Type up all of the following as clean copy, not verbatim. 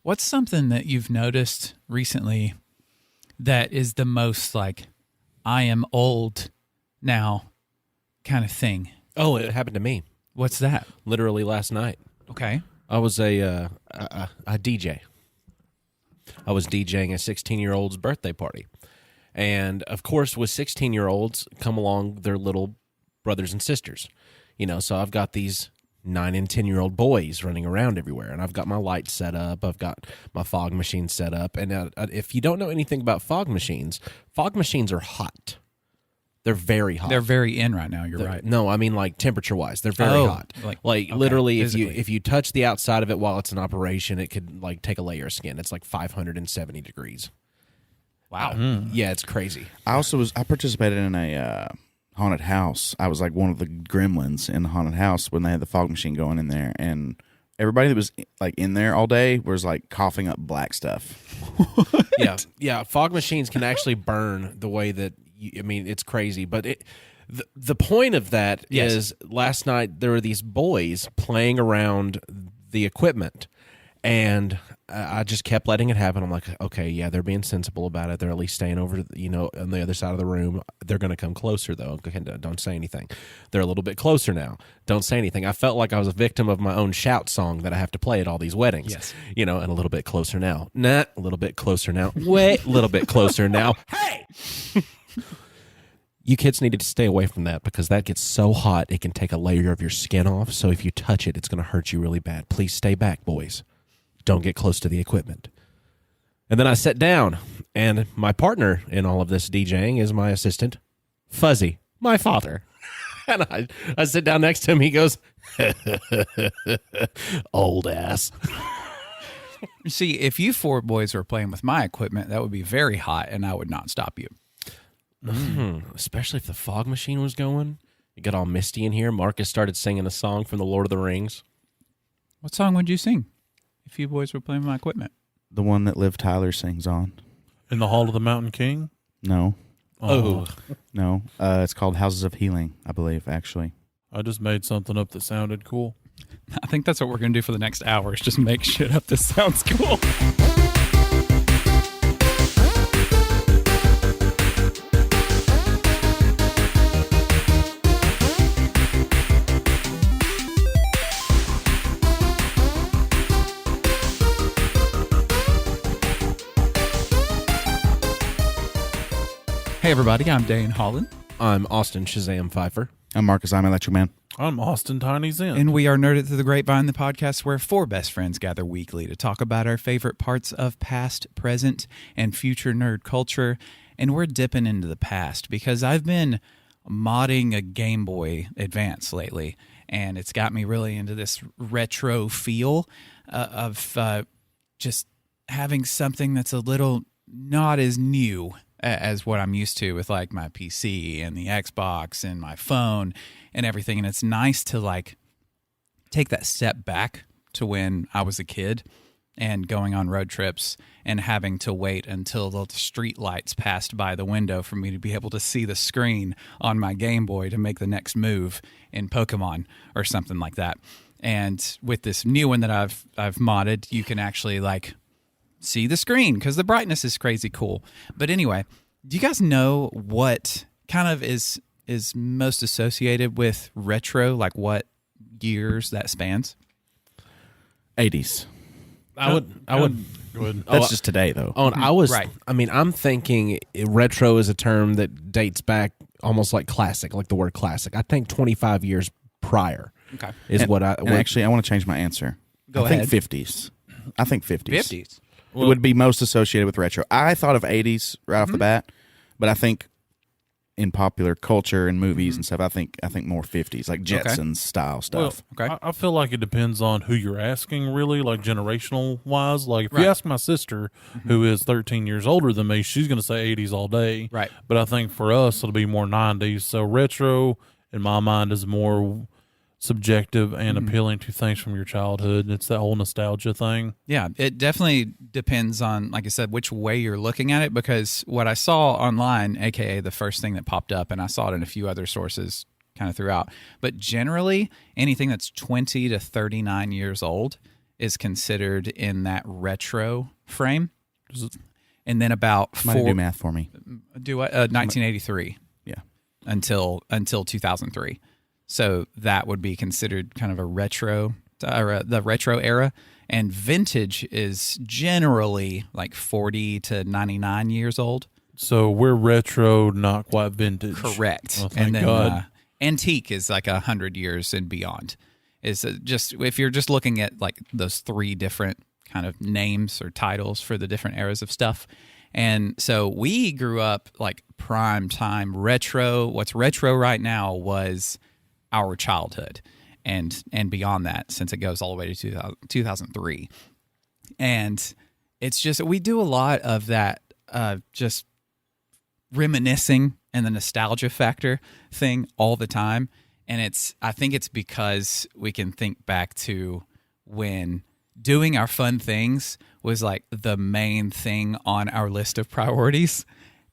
What's something that you've noticed recently that is the most like, I am old now kind of thing? Oh, it happened to me. What's that? Literally last night. Okay. I was a DJ. I was DJing a 16-year-old's birthday party. And, of course, with 16-year-olds come along their little brothers and sisters. So I've got these 9 and 10-year-old boys running around everywhere, and I've got my lights set up. I've got my fog machine set up. And if you don't know anything about fog machines are hot. They're very hot. They're very in right now. You're right. No, I mean like temperature-wise, they're very hot. Like okay, literally, if you touch the outside of it while it's in operation, it could like take a layer of skin. It's like 570 degrees. Wow. Yeah, it's crazy. I participated in a haunted house. I was like one of the gremlins in the haunted house when they had the fog machine going in there, and everybody that was like in there all day was like coughing up black stuff. Yeah. Fog machines can actually burn the way that. It's crazy, but the point of that is last night there were these boys playing around the equipment, and I just kept letting it happen. I'm like, okay, yeah, they're being sensible about it. They're at least staying over, on the other side of the room. They're going to come closer, though. Okay, don't say anything. They're a little bit closer now. Don't say anything. I felt like I was a victim of my own shout song that I have to play at all these weddings. Yes. And a little bit closer now. Nah, a little bit closer now. Wait, a little bit closer now. Hey! You kids need to stay away from that because that gets so hot it can take a layer of your skin off. So if you touch it, it's going to hurt you really bad. Please stay back, boys. Don't get close to the equipment. And then I sat down, and my partner in all of this DJing is my assistant, Fuzzy, my father. And I sit down next to him. He goes, old ass. You see, if you 4 boys were playing with my equipment, that would be very hot, and I would not stop you. Especially if the fog machine was going. It got all misty in here. Marcus started singing a song from the Lord of the Rings. What song would you sing if you boys were playing with my equipment? The one that Liv Tyler sings on. In the Hall of the Mountain King? No. Oh. No. It's called Houses of Healing, I believe, actually. I just made something up that sounded cool. I think that's what we're going to do for the next hour is just make shit up that sounds cool. Hey, everybody, I'm Dane Holland. I'm Austin Shazam Pfeiffer. I'm Marcus, I'm Electric Man. I'm Austin Tiny Zen. And we are Nerded Through the Grapevine, the podcast where 4 best friends gather weekly to talk about our favorite parts of past, present, and future nerd culture. And we're dipping into the past because I've been modding a Game Boy Advance lately, and it's got me really into this retro feel of just having something that's a little not as new as what I'm used to with like my PC and the Xbox and my phone and everything. And it's nice to like take that step back to when I was a kid and going on road trips and having to wait until the street lights passed by the window for me to be able to see the screen on my Game Boy to make the next move in Pokemon or something like that. And with this new one that I've modded, you can actually like see the screen because the brightness is crazy cool. But anyway, do you guys know what kind of is most associated with retro, like what years that spans? 80s. I would. Go ahead. That's just today, though. Oh, and I was. Right. I mean, I'm thinking retro is a term that dates back almost like classic, like the word classic. I think 25 years prior. Okay. Is what I. Actually, I want to change my answer. Go I ahead. think 50s. I think 50s. 50s. It would be most associated with retro. I thought of 80s right off the bat, but I think in popular culture and movies and stuff, I think more 50s, like Jetsons style stuff. Well, Okay. I feel like it depends on who you're asking, really, like generational wise. Like if you ask my sister, who is 13 years older than me, she's going to say 80s all day. Right. But I think for us, it'll be more 90s. So retro, in my mind, is more subjective and appealing to things from your childhood. It's that whole nostalgia thing. Yeah, it definitely depends on, like I said, which way you're looking at it, because what I saw online, aka the first thing that popped up, and I saw it in a few other sources kind of throughout, but generally anything that's 20 to 39 years old is considered in that retro frame. And then about Somebody do math for me. 1983. Yeah. Until 2003. So that would be considered kind of a retro, or the retro era. And vintage is generally like 40 to 99 years old. So we're retro, not quite vintage. Correct. Oh, thank and then God. antique is like 100 years and beyond. Is just if you're just looking at like those three different kind of names or titles for the different eras of stuff. And so we grew up like prime time retro. What's retro right now was our childhood and beyond that, since it goes all the way to 2003. And it's just, we do a lot of that just reminiscing and the nostalgia factor thing all the time. And I think it's because we can think back to when doing our fun things was like the main thing on our list of priorities.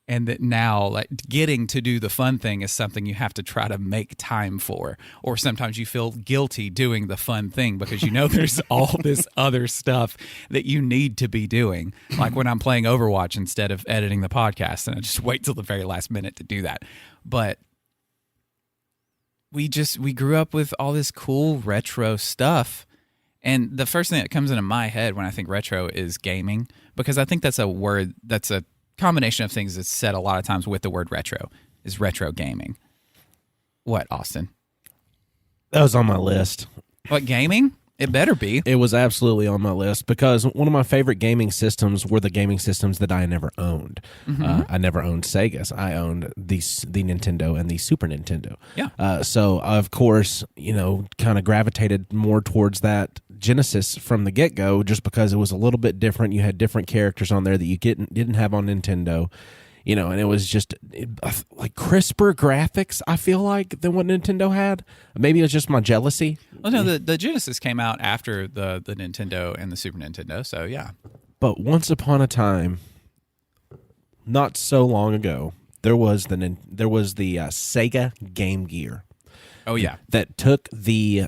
And that now, like, getting to do the fun thing is something you have to try to make time for. Or sometimes you feel guilty doing the fun thing because you know there's all this other stuff that you need to be doing. Like when I'm playing Overwatch instead of editing the podcast, and I just wait till the very last minute to do that. But we grew up with all this cool retro stuff. And the first thing that comes into my head when I think retro is gaming, because I think that's a word that's a combination of things that's said a lot of times with the word retro, is retro gaming. What, Austin? That was on my list. What, gaming? It better be. It was absolutely on my list because one of my favorite gaming systems were the gaming systems that I never owned. I never owned Segas. I owned the Nintendo and the Super Nintendo. Yeah. So, of course, kind of gravitated more towards that Genesis from the get-go just because it was a little bit different. You had different characters on there that you didn't have on Nintendo. And it was just like crisper graphics, I feel like, than what Nintendo had. Maybe it was just my jealousy. Well, no, the Genesis came out after the Nintendo and the Super Nintendo, so yeah. But once upon a time, not so long ago, there was the Sega Game Gear. Oh, yeah. That took the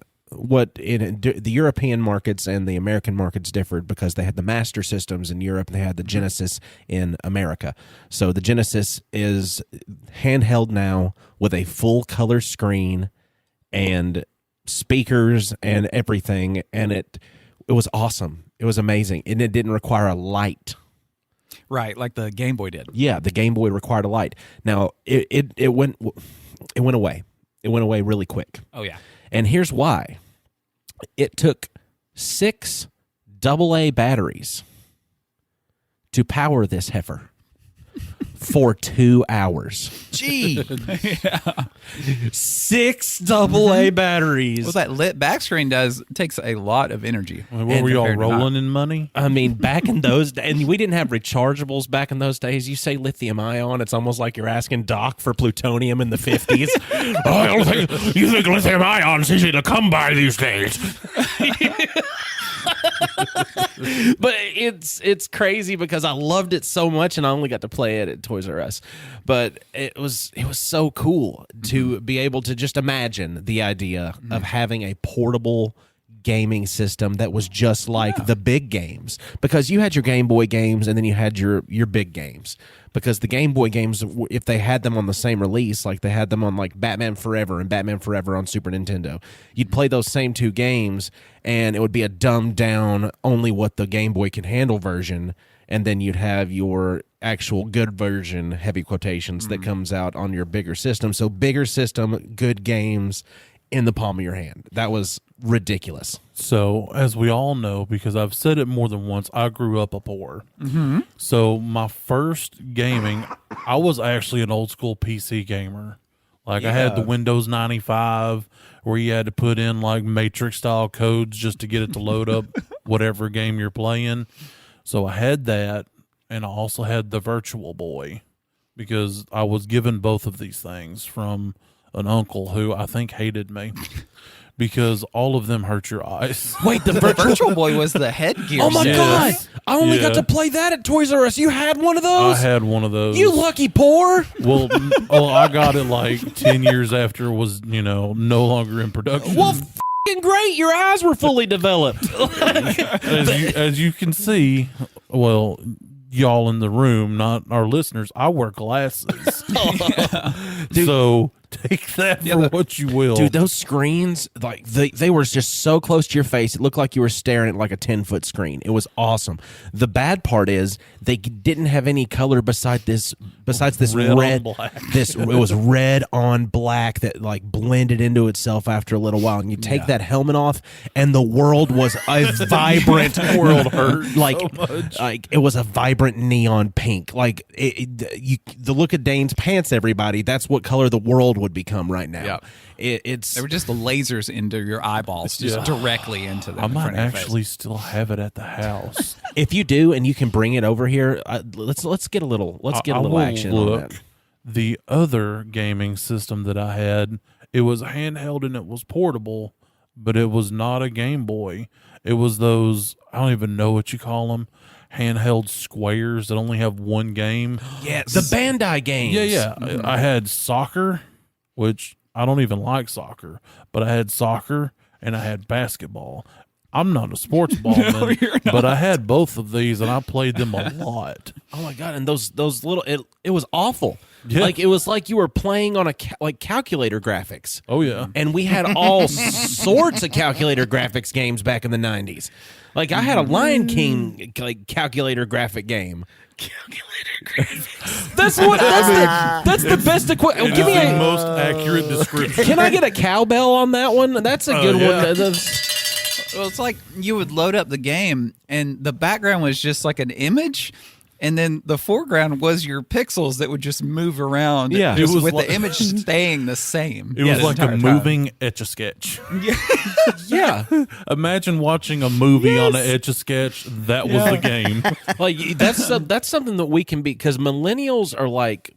European markets and the American markets differed because they had the Master Systems in Europe and they had the Genesis in America. So the Genesis is handheld now with a full color screen and speakers and everything, and it was awesome. It was amazing, and it didn't require a light. Right, like the Game Boy did. Yeah, the Game Boy required a light. Now it went away. It went away really quick. Oh yeah. And here's why. It took 6 AA batteries to power this heifer for 2 hours. Gee. Yeah. 6 AA batteries. Well, that lit back screen takes a lot of energy. I mean, what were y'all compared to not. rolling in money? I mean, back in those days, and we didn't have rechargeables back in those days. You say lithium ion, it's almost like you're asking Doc for plutonium in the 50s. You think lithium ion's easy to come by these days. But it's crazy because I loved it so much, and I only got to play it at Toys R Us. But it was so cool to be able to just imagine the idea of having a portable gaming system that was just like the big games, because you had your Game Boy games and then you had your big games. Because the Game Boy games, if they had them on the same release, like they had them on like Batman Forever and Batman Forever on Super Nintendo, you'd play those same 2 games and it would be a dumbed down, only what the Game Boy can handle version, and then you'd have your actual good version, heavy quotations, that comes out on your bigger system. So bigger system, good games in the palm of your hand. That was ridiculous. So, as we all know, because I've said it more than once, I grew up a poor. Mm-hmm. So, my first gaming, I was actually an old school PC gamer. Like, I had the Windows 95 where you had to put in, like, Matrix style codes just to get it to load up whatever game you're playing. So, I had that, and I also had the Virtual Boy because I was given both of these things from an uncle who I think hated me because all of them hurt your eyes. Wait, the Virtual Boy was the headgear. Oh my God! I only got Yeah. to play that at Toys R Us. You had one of I those? had one of those. You lucky poor. Well, I got it like 10 years after it was, no longer in production. Well, great. Your eyes were fully developed. As you can see, well, y'all in the room, not our listeners, I wear glasses. So take that for what you will. Dude, those screens, like they were just so close to your face. It looked like you were staring at like a 10-foot screen. It was awesome. The bad part is they didn't have any color besides this red. It was red on black that like blended into itself after a little while. And you take that helmet off, and the world was a vibrant world. Hurt like so much. Like it was a vibrant neon pink. Like the look of Dane's pants. Everybody, that's what color the world would become right now. Yeah. They were just the lasers into your eyeballs, just directly into them. I might actually still have it at the house. If you do, and you can bring it over here, let's get a little action on that. The other gaming system that I had, it was handheld and it was portable, but it was not a Game Boy. It was those, I don't even know what you call them, handheld squares that only have one game. Yes, the Bandai games. Yeah. I had soccer, which I don't even like soccer, but I had soccer and I had basketball. I'm not a sports ballman, but I had both of these and I played them a lot. Oh my god! And those little it was awful. Yeah. Like it was like you were playing on like calculator graphics. Oh yeah, and we had all sorts of calculator graphics games back in the 90s. Like I had a Lion King like calculator graphic game. Calculator graphics. That's the best equipment. Give me the most accurate description. Can I get a cowbell on that one? That's a good one. Well, it's like you would load up the game, and the background was just like an image, and then the foreground was your pixels that would just move around. Yeah, just it was with like, the image staying the same. It was like a moving Etch-a-Sketch. Yeah. Imagine watching a movie on an Etch-a-Sketch. That was the game. Like that's something that we can be, because millennials are like.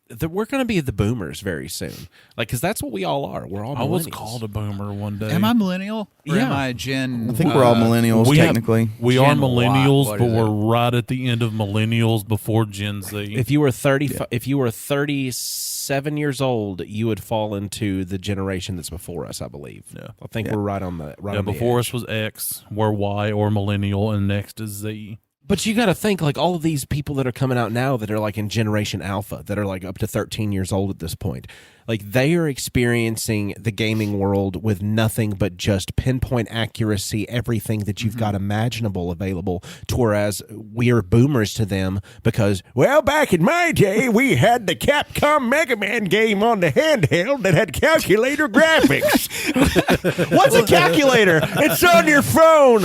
We're going to be the boomers very soon, like because that's what we all are. We're all millennials. I was called a boomer one day. Am I millennial? Or Yeah. am I Gen? I think we're all millennials technically. We are Gen millennials, what but is we're it? right at the end of millennials before Gen Z. If you were 37 years old, you would fall into the generation that's before us, I believe. Yeah. I think we're right on the on the before edge. us was X, we're Y or millennial, and next is Z. But you got to think, like, all of these people that are coming out now that are like in Generation Alpha, that are like up to 13 years old at this point, like they are experiencing the gaming world with nothing but just pinpoint accuracy, everything that you've got imaginable available. To whereas we are boomers to them because, well, back in my day, we had the Capcom Mega Man game on the handheld that had calculator graphics. What's a calculator? It's on your phone.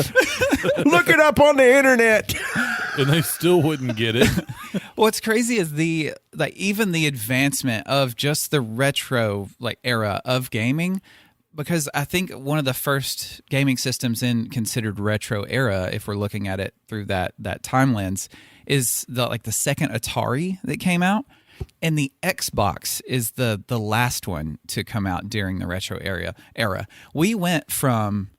Look it up on the internet. And they still wouldn't get it. What's crazy is even the advancement of just the retro era of gaming, because I think one of the first gaming systems considered retro era, if we're looking at it through that time lens, is the second Atari that came out, and the Xbox is the last one to come out during the retro era. We went from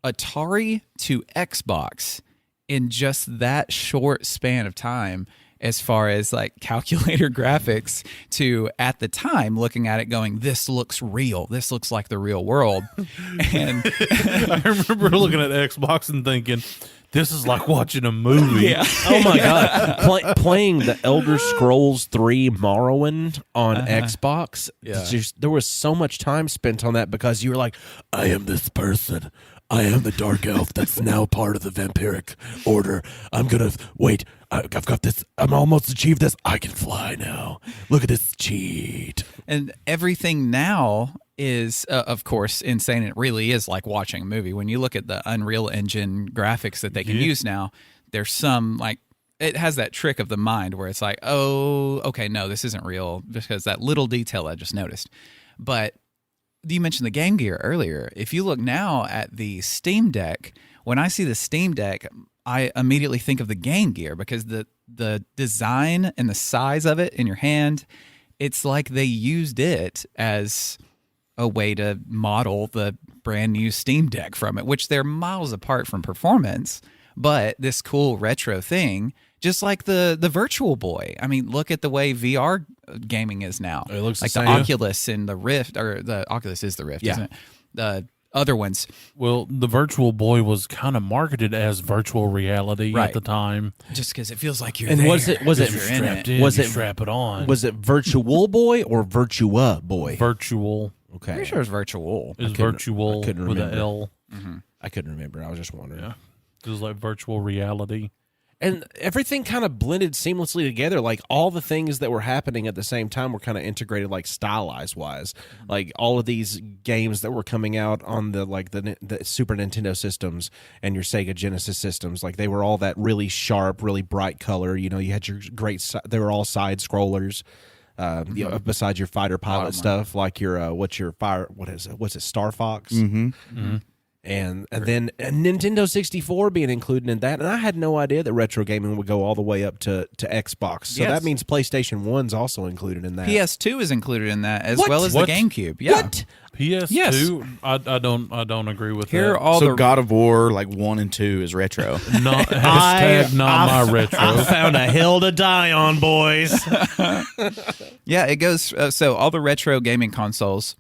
Atari to Xbox in just that short span of time, as far as like calculator graphics, to at the time looking at it going, this looks real. This looks like the real world. And I remember looking at Xbox and thinking, this is like watching a movie. yeah. Oh my god! Playing the Elder Scrolls 3 Morrowind on Xbox. Yeah. There was so much time spent on that because you were like, I am this person. I am the dark elf that's now part of the vampiric order. I'm gonna wait. I've got this. I'm almost achieved this. I can fly now. Look at this cheat. And everything now is, of course, insane. It really is like watching a movie. When you look at the Unreal Engine graphics that they can use now, there's some it has that trick of the mind where it's like, oh, okay, no, this isn't real, because that little detail I just noticed. But you mentioned the Game Gear earlier. If you look now at the Steam Deck, when I see the Steam Deck, I immediately think of the Game Gear, because the design and the size of it in your hand, it's like they used it as a way to model the brand new Steam Deck from it, which they're miles apart from performance, but this cool retro thing, just like the Virtual Boy. I mean, look at the way VR gaming is now. It looks like the the same. Oculus and the Rift, or the Oculus is the Rift, isn't it? other ones. Well, the Virtual Boy was kind of marketed as virtual reality Right. at the time. Just because it feels like you're And there. was it you're in it. was it strap it on? Was it Virtual Boy or Virtua Boy? Virtual? Okay, Pretty sure it's virtual. Is couldn't- virtual I couldn't with an remember. L? I couldn't remember. I was just wondering. Yeah, it was like virtual reality. And everything kind of blended seamlessly together. Like all the things that were happening at the same time were kind of integrated, like stylized wise. Like all of these games that were coming out on the Super Nintendo systems and your Sega Genesis systems, like they were all that really sharp, really bright color. You know, you had your they were all side scrollers. You know, besides your fighter pilot stuff, like your what's it, Star Fox? And then Nintendo 64 being included in that. And I had no idea that retro gaming would go all the way up to Xbox. So Yes. that means PlayStation 1's also included in that. PS2 is included in that as What? well as What? the GameCube. Yeah. What? PS2, Yes. I don't agree with Here are that. all So the God of War like 1 and 2 is retro. Not, hashtag not my retro. I found a hill to die on, boys. Yeah, it goes. So all the retro gaming consoles,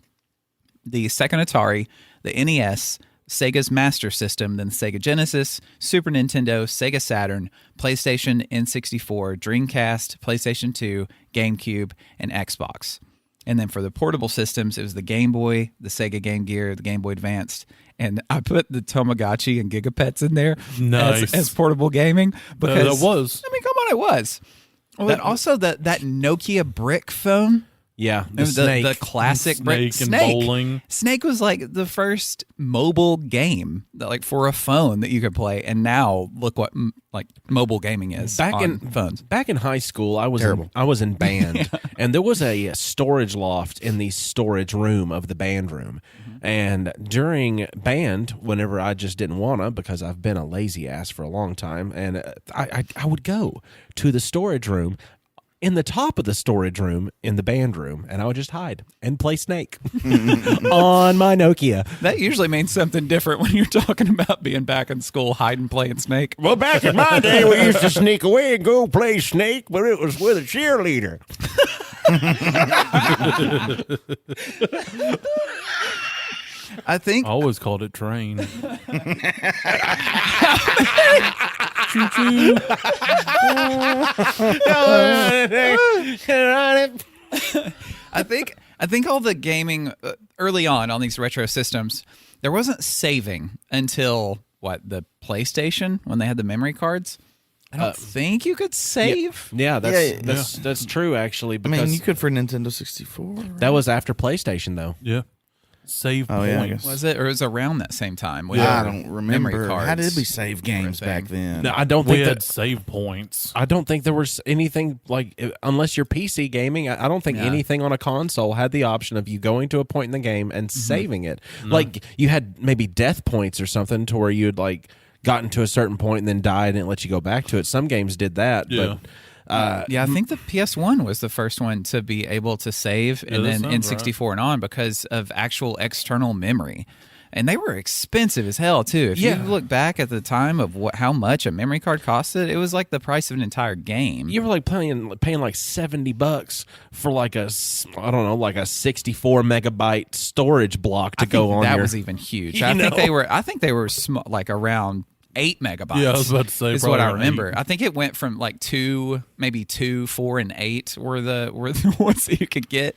the second Atari, the NES, Sega's Master System, then Sega Genesis, Super Nintendo, Sega Saturn, PlayStation, N64, Dreamcast, PlayStation 2, GameCube, and Xbox. And then for the portable systems, it was the Game Boy, the Sega Game Gear, the Game Boy Advanced. And I put the Tamagotchi and Gigapets in there Nice. as portable gaming. Because, that was. I mean, come on, it was. Well, and also that Nokia brick phone. Yeah, It was the classic brick Snake and bowling. Snake was like the first mobile game, like for a phone that you could play. And now look what like mobile gaming is on phones. Back in high school, I was in band, and there was a storage loft in the storage room of the band room. And during band, whenever I just didn't wanna, because I've been a lazy ass for a long time, and I would go to the storage room. In the top of the storage room in the band room, and I would just hide and play Snake on my Nokia. That usually means something different when you're talking about being back in school, hiding, playing Snake. Well, back in my day, we used to sneak away and go play Snake, but it was with a cheerleader. I think I always called it train. Choo-choo. I think all the gaming early on these retro systems, there wasn't saving until the PlayStation when they had the memory cards. I don't think you could save. Yeah, that's true actually. I Because mean, you could for Nintendo 64. Right? that was after PlayStation though. Yeah. Save Oh, yeah, I points. guess. Was it, or it was around that same time? when I there don't were remember. Memory cards. How did we save games were a back thing. then? No, I don't We think had that. save points. I don't think there was anything like unless you're PC gaming. I don't think anything on a console had the option of you going to a point in the game and saving it. Like you had maybe death points or something to where you'd like gotten to a certain point and then died and it let you go back to it. Some games did that, Yeah. Yeah, I think the PS1 was the first one to be able to save, and that then sounds N64 and on because of actual external memory. And they were expensive as hell too. If you look back at the time of how much a memory card costed, it was like the price of an entire game. You were like paying like $70 for like a 64 megabyte storage block to go on. That your, was even huge. You I think know? they were like around 8 megabytes. Yeah, I was about to say, is what I probably around remember. 8. I think it went from like 2, 4, and 8 were the ones that you could get.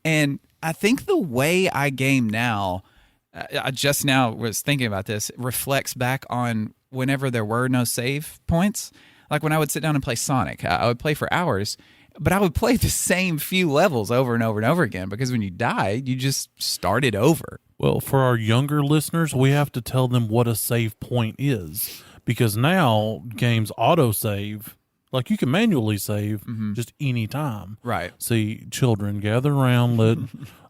And I think the way I game now, I just now was thinking about this, reflects back on whenever there were no save points. Like when I would sit down and play Sonic, I would play for hours, but I would play the same few levels over and over and over again because when you died, you just started over. Well, for our younger listeners, we have to tell them what a save point is because now games auto-save. Like you can manually save just any time. Right. See, children, gather around, let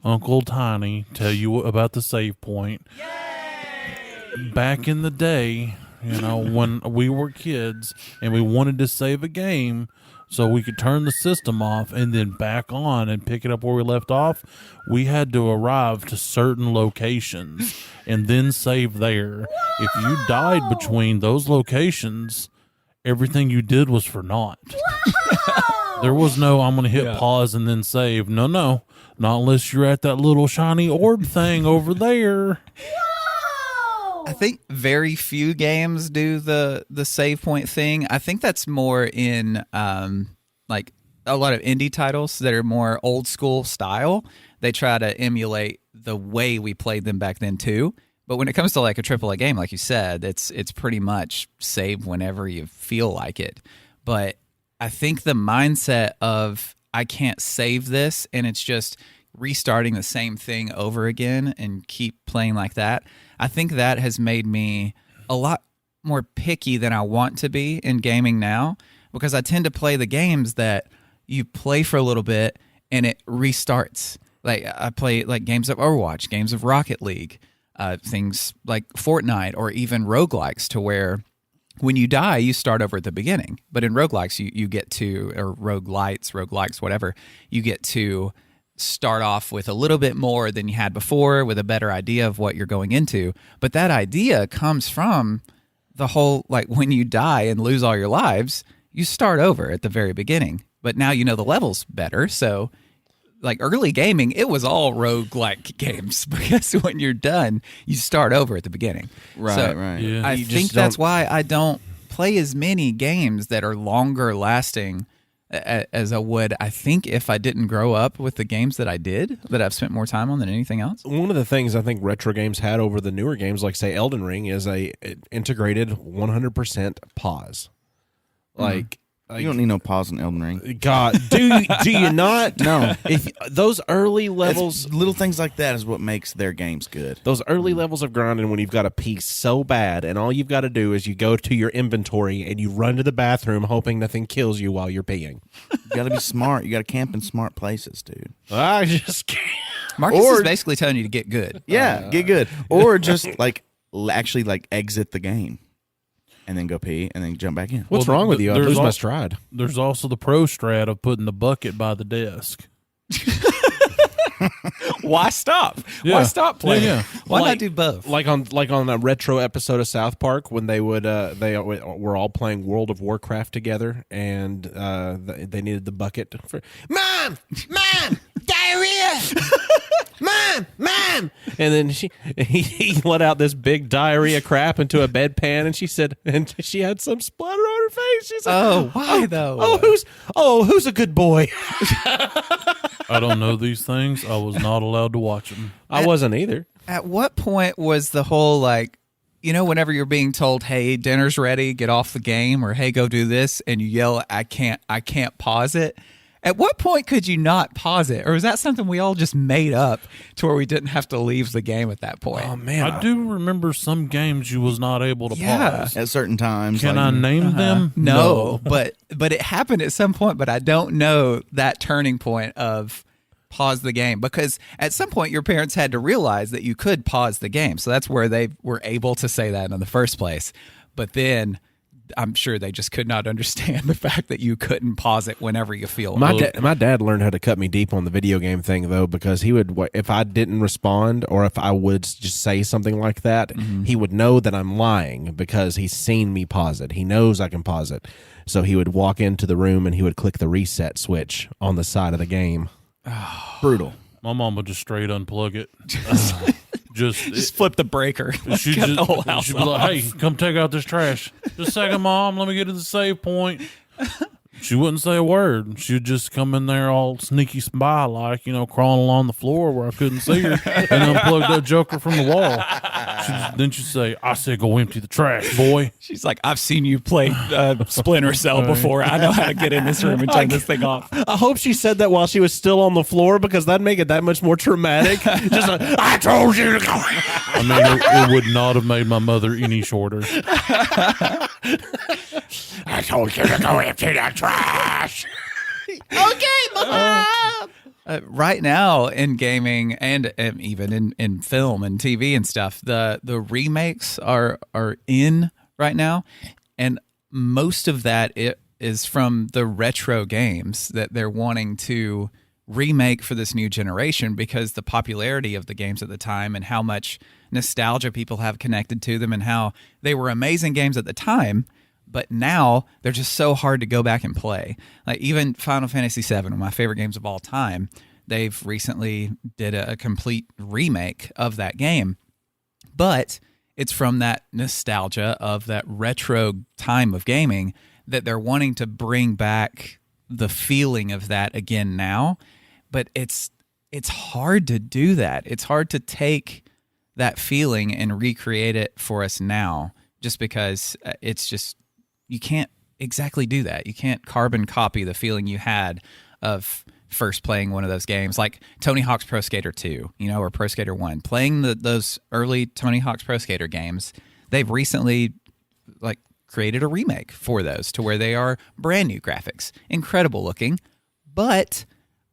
Uncle Tiny tell you about the save point. Yay! Back in the day, when we were kids and we wanted to save a game so we could turn the system off and then back on and pick it up where we left off, we had to arrive to certain locations and then save there. If you died between those locations, everything you did was for naught. There was no, I'm going to hit pause and then save. No, not unless you're at that little shiny orb thing over there. I think very few games do the save point thing. I think that's more in like a lot of indie titles that are more old school style. They try to emulate the way we played them back then too. But when it comes to like a AAA game, like you said, it's pretty much save whenever you feel like it. But I think the mindset of I can't save this and it's just restarting the same thing over again and keep playing like that, I think that has made me a lot more picky than I want to be in gaming now, because I tend to play the games that you play for a little bit and it restarts. Like I play like games of Overwatch, games of Rocket League, things like Fortnite, or even roguelikes, to where when you die, you start over at the beginning. But in roguelikes, you get to, or roguelikes, whatever, you get to start off with a little bit more than you had before, with a better idea of what you're going into. But that idea comes from the whole, like, when you die and lose all your lives, you start over at the very beginning. But now you know the levels better, so like early gaming, it was all roguelike games, because when you're done, you start over at the beginning. Right, so right. Yeah. I think that's why I don't play as many games that are longer lasting as I would, I think, if I didn't grow up with the games that I did, that I've spent more time on than anything else. One of the things I think retro games had over the newer games, like say Elden Ring, is a integrated 100% pause. Like, You don't need no pause in Elden Ring. God, do you not? No. If those early levels, It's little things like that is what makes their games good. those early levels of grinding, when you've got a piece so bad, and all you've got to do is you go to your inventory and you run to the bathroom, hoping nothing kills you while you're peeing. You got to be smart. You got to camp in smart places, dude. I just can't. Marcus Or- is basically telling you to get good. Yeah, get good. Or just like actually like exit the game and then go pee and then jump back in. What's Well, wrong with you? I there's lose my al- stride. There's also the pro strat of putting the bucket by the desk. Why stop? Yeah. Why stop playing? Yeah. Why not Like- do both? Like on a retro episode of South Park, when they would they were all playing World of Warcraft together, and they needed the bucket for Mom, diarrhea, Mom, and then he let out this big diarrhea crap into a bedpan, and she said, and she had some splatter on her face. She's like, Oh, why though? who's a good boy? I don't know these things. I was not allowed to watch them. I wasn't either. At what point was the whole, like, you know, whenever you're being told, hey, dinner's ready, get off the game, or hey, go do this, and you yell, I can't pause it. At what point could you not pause it? Or is that something we all just made up to where we didn't have to leave the game at that point? Oh man, I do remember some games you was not able to Yeah. pause. At certain times. Can like, I name them? No, but it happened at some point, but I don't know that turning point of pause the game, because at some point your parents had to realize that you could pause the game. So that's where they were able to say that in the first place. But then I'm sure they just could not understand the fact that you couldn't pause it whenever you feel it. My dad learned how to cut me deep on the video game thing, though, because he would, if I didn't respond or if I would just say something like that, he would know that I'm lying because he's seen me pause it. He knows I can pause it. So he would walk into the room and he would click the reset switch on the side of the game. brutal. My mom would just straight unplug it. Just flip the breaker. She'd Cut the whole house be like, hey, come take out this trash. Just a second, Mom. Let me get to the save point. She wouldn't say a word. She'd just come in there all sneaky spy like, crawling along the floor where I couldn't see her, and unplug that joker from the wall. Then she'd say, I said go empty the trash, boy. She's like, I've seen you play Splinter Cell before. I know how to get in this room and turn this thing off. I hope she said that while she was still on the floor, because that'd make it that much more traumatic. Just like, I told you to go. I mean, it would not have made my mother any shorter. I told you to go empty the trash. Okay, Mom. Right now in gaming and even in film and TV and stuff, the remakes are in right now, and most of that is from the retro games that they're wanting to remake for this new generation, because the popularity of the games at the time and how much nostalgia people have connected to them and how they were amazing games at the time. But now they're just so hard to go back and play. Like even Final Fantasy VII, one of my favorite games of all time, they've recently did a complete remake of that game. But it's from that nostalgia of that retro time of gaming that they're wanting to bring back the feeling of that again now. But it's hard to do that. It's hard to take that feeling and recreate it for us now, just because you can't exactly do that. You can't carbon copy the feeling you had of first playing one of those games, like Tony Hawk's Pro Skater 2, or Pro Skater 1. Playing those early Tony Hawk's Pro Skater games, they've recently created a remake for those to where they are brand new graphics, incredible looking, but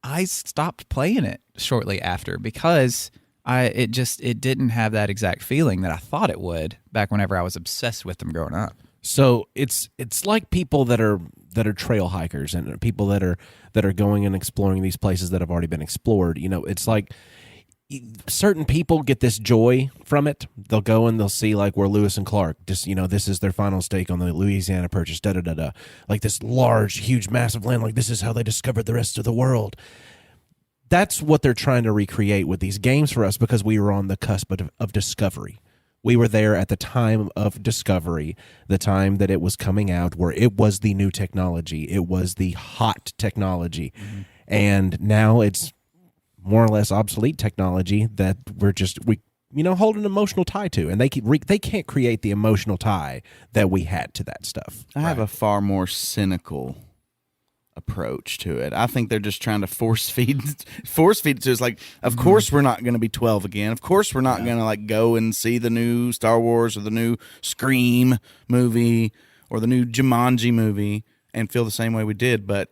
I stopped playing it shortly after because it didn't have that exact feeling that I thought it would back whenever I was obsessed with them growing up. So it's like people that are trail hikers and people that are going and exploring these places that have already been explored. It's like certain people get this joy from it. They'll go and they'll see where Lewis and Clark just this is their final stake on the Louisiana Purchase. Like this large, huge, massive land. Like this is how they discovered the rest of the world. That's what they're trying to recreate with these games for us because we were on the cusp of discovery. We were there at the time of discovery, the time that it was coming out, where it was the new technology. It was the hot technology. Mm-hmm. And now it's more or less obsolete technology that we hold an emotional tie to. And they can't create the emotional tie that we had to that stuff. I have a far more cynical approach to it. I think they're just trying to force feed to us. Like, of course we're not going to be 12 again. Of course we're not going to go and see the new Star Wars or the new Scream movie or the new Jumanji movie and feel the same way we did. But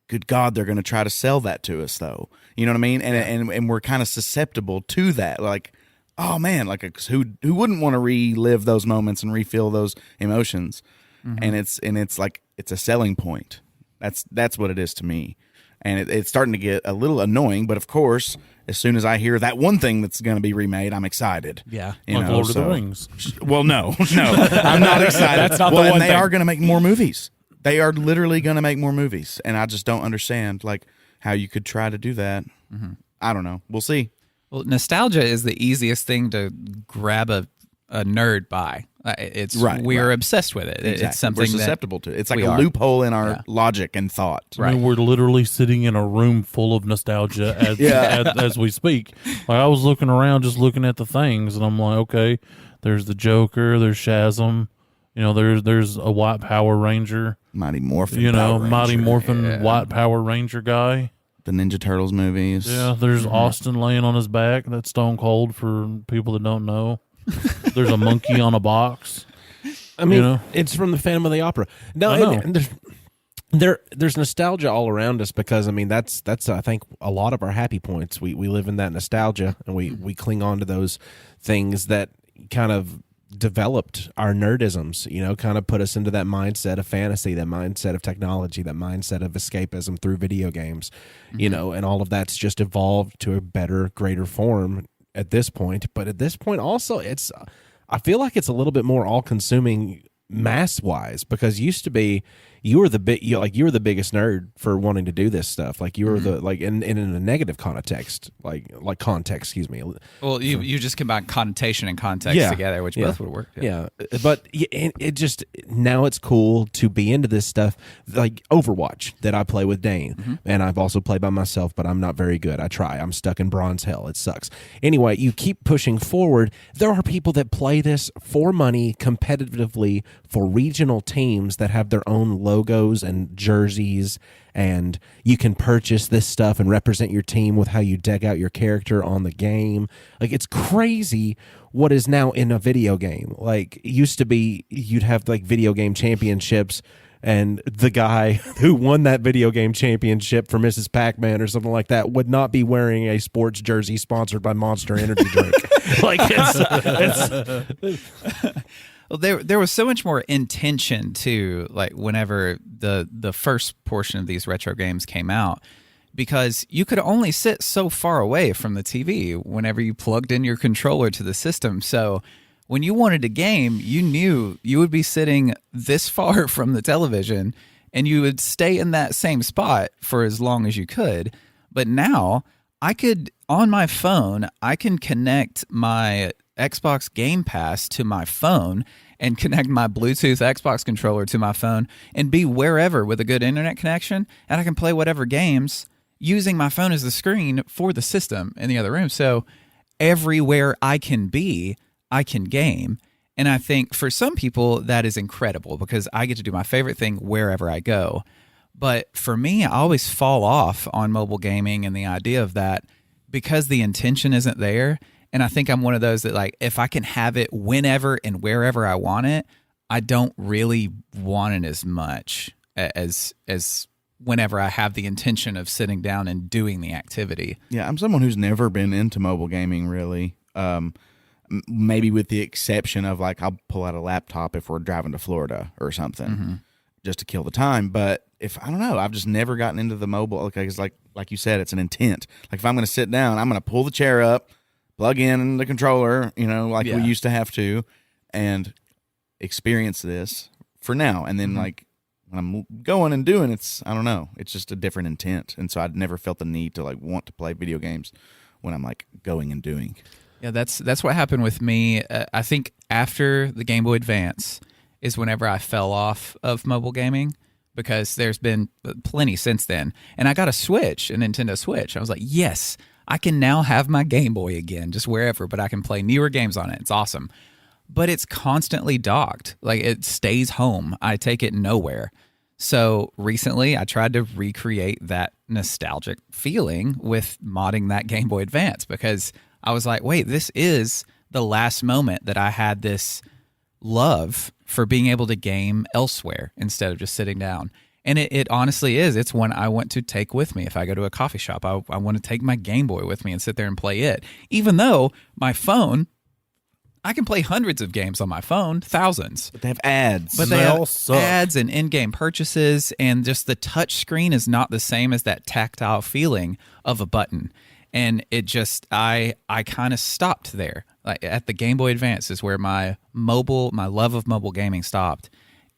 good God, they're going to try to sell that to us, though. You know what I mean? And we're kind of susceptible to that. Like, oh man, who wouldn't want to relive those moments and refeel those emotions? Mm-hmm. And it's like it's a selling point. That's what it is to me. And it's starting to get a little annoying, but of course, as soon as I hear that one thing that's going to be remade, I'm excited. Yeah. Lord of the Rings. Well, no, I'm not excited. That's not the one and they thing. are going to make more movies. They are literally going to make more movies, and I just don't understand how you could try to do that. Mm-hmm. I don't know. We'll see. Well, nostalgia is the easiest thing to grab a nerd by. We're obsessed with it. Exactly. It's something we're susceptible to it. It's like a are. loophole in our logic and thought. I mean, we're literally sitting in a room full of nostalgia as we speak. I was looking around, just looking at the things, and I'm like, okay, there's the Joker, there's Shazam, there's a white Power Ranger, Mighty Morphin, Power Ranger. Mighty Morphin white Power Ranger guy. The Ninja Turtles movies. Yeah, there's Austin laying on his back. That's Stone Cold for people that don't know. There's a monkey on a box. I mean, it's from the Phantom of the Opera. No, there's nostalgia all around us because that's I think a lot of our happy points. We live in that nostalgia and we cling on to those things that kind of developed our nerdisms. Kind of put us into that mindset of fantasy, that mindset of technology, that mindset of escapism through video games. And all of that's just evolved to a better, greater form at this point. But at this point also I feel like it's a little bit more all-consuming mass-wise because used to be you were the biggest nerd for wanting to do this stuff. You were the in a negative context, context. Excuse me. Well, you just combine connotation and context together, which both would work. Yeah, but it just now it's cool to be into this stuff like Overwatch that I play with Dane, and I've also played by myself, but I'm not very good. I try. I'm stuck in bronze hell. It sucks. Anyway, you keep pushing forward. There are people that play this for money competitively for regional teams that have their own logos and jerseys, and you can purchase this stuff and represent your team with how you deck out your character on the game. It's crazy what is now in a video game. It used to be you'd have video game championships and the guy who won that video game championship for Mrs. Pac-Man or something like that would not be wearing a sports jersey sponsored by Monster Energy drink. Well, there was so much more intention to whenever the first portion of these retro games came out, because you could only sit so far away from the TV whenever you plugged in your controller to the system. So when you wanted a game, you knew you would be sitting this far from the television and you would stay in that same spot for as long as you could. But now on my phone, I can connect my Xbox Game Pass to my phone and connect my Bluetooth Xbox controller to my phone and be wherever with a good internet connection, and I can play whatever games using my phone as the screen for the system in the other room. So everywhere I can be, I can game. And I think for some people that is incredible because I get to do my favorite thing wherever I go. But for me, I always fall off on mobile gaming and the idea of that because the intention isn't there. And I think I'm one of those that, like, if I can have it whenever and wherever I want it, I don't really want it as much as whenever I have the intention of sitting down and doing the activity. Yeah, I'm someone who's never been into mobile gaming, really. Maybe with the exception of, like, I'll pull out a laptop if we're driving to Florida or something just to kill the time. But I don't know, I've just never gotten into the mobile. Because like you said, it's an intent. Like, if I'm going to sit down, I'm going to pull the chair up, plug in the controller, we used to have to, and experience this for now. And then, like, when I'm going and doing it, I don't know, it's just a different intent. And so I'd never felt the need to, like, want to play video games when I'm, like, going and doing. Yeah, that's what happened with me. I think after the Game Boy Advance is whenever I fell off of mobile gaming, because there's been plenty since then. And I got a Nintendo Switch. I was like, yes, I can now have my Game Boy again, just wherever, but I can play newer games on it. It's awesome. But it's constantly docked. Like, it stays home. I take it nowhere. So recently I tried to recreate that nostalgic feeling with modding that Game Boy Advance, because I was like, wait, this is the last moment that I had this love for being able to game elsewhere instead of just sitting down. And it honestly is. It's one I want to take with me. If I go to a coffee shop, I want to take my Game Boy with me and sit there and play it. Even though my phone, I can play hundreds of games on my phone, thousands. But they have ads. But they have ads and in-game purchases, and just the touch screen is not the same as that tactile feeling of a button. And it just, I kind of stopped there. Like, at the Game Boy Advance is where my love of mobile gaming stopped.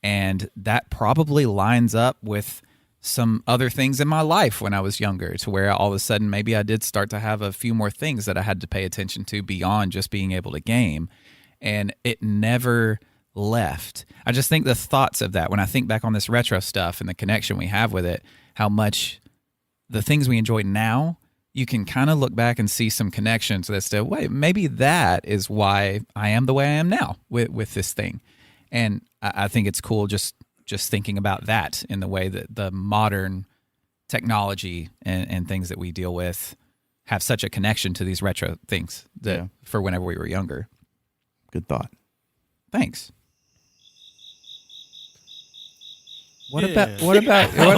And that probably lines up with some other things in my life when I was younger, to where all of a sudden maybe I did start to have a few more things that I had to pay attention to beyond just being able to game. And it never left. I just think the thoughts of that, when I think back on this retro stuff and the connection we have with it, how much the things we enjoy now, you can kind of look back and see some connections that say, wait, maybe that is why I am the way I am now with this thing. And I think it's cool just thinking about that in the way that the modern technology and things that we deal with have such a connection to these retro things that for whenever we were younger. Good thought. Thanks. What about your? How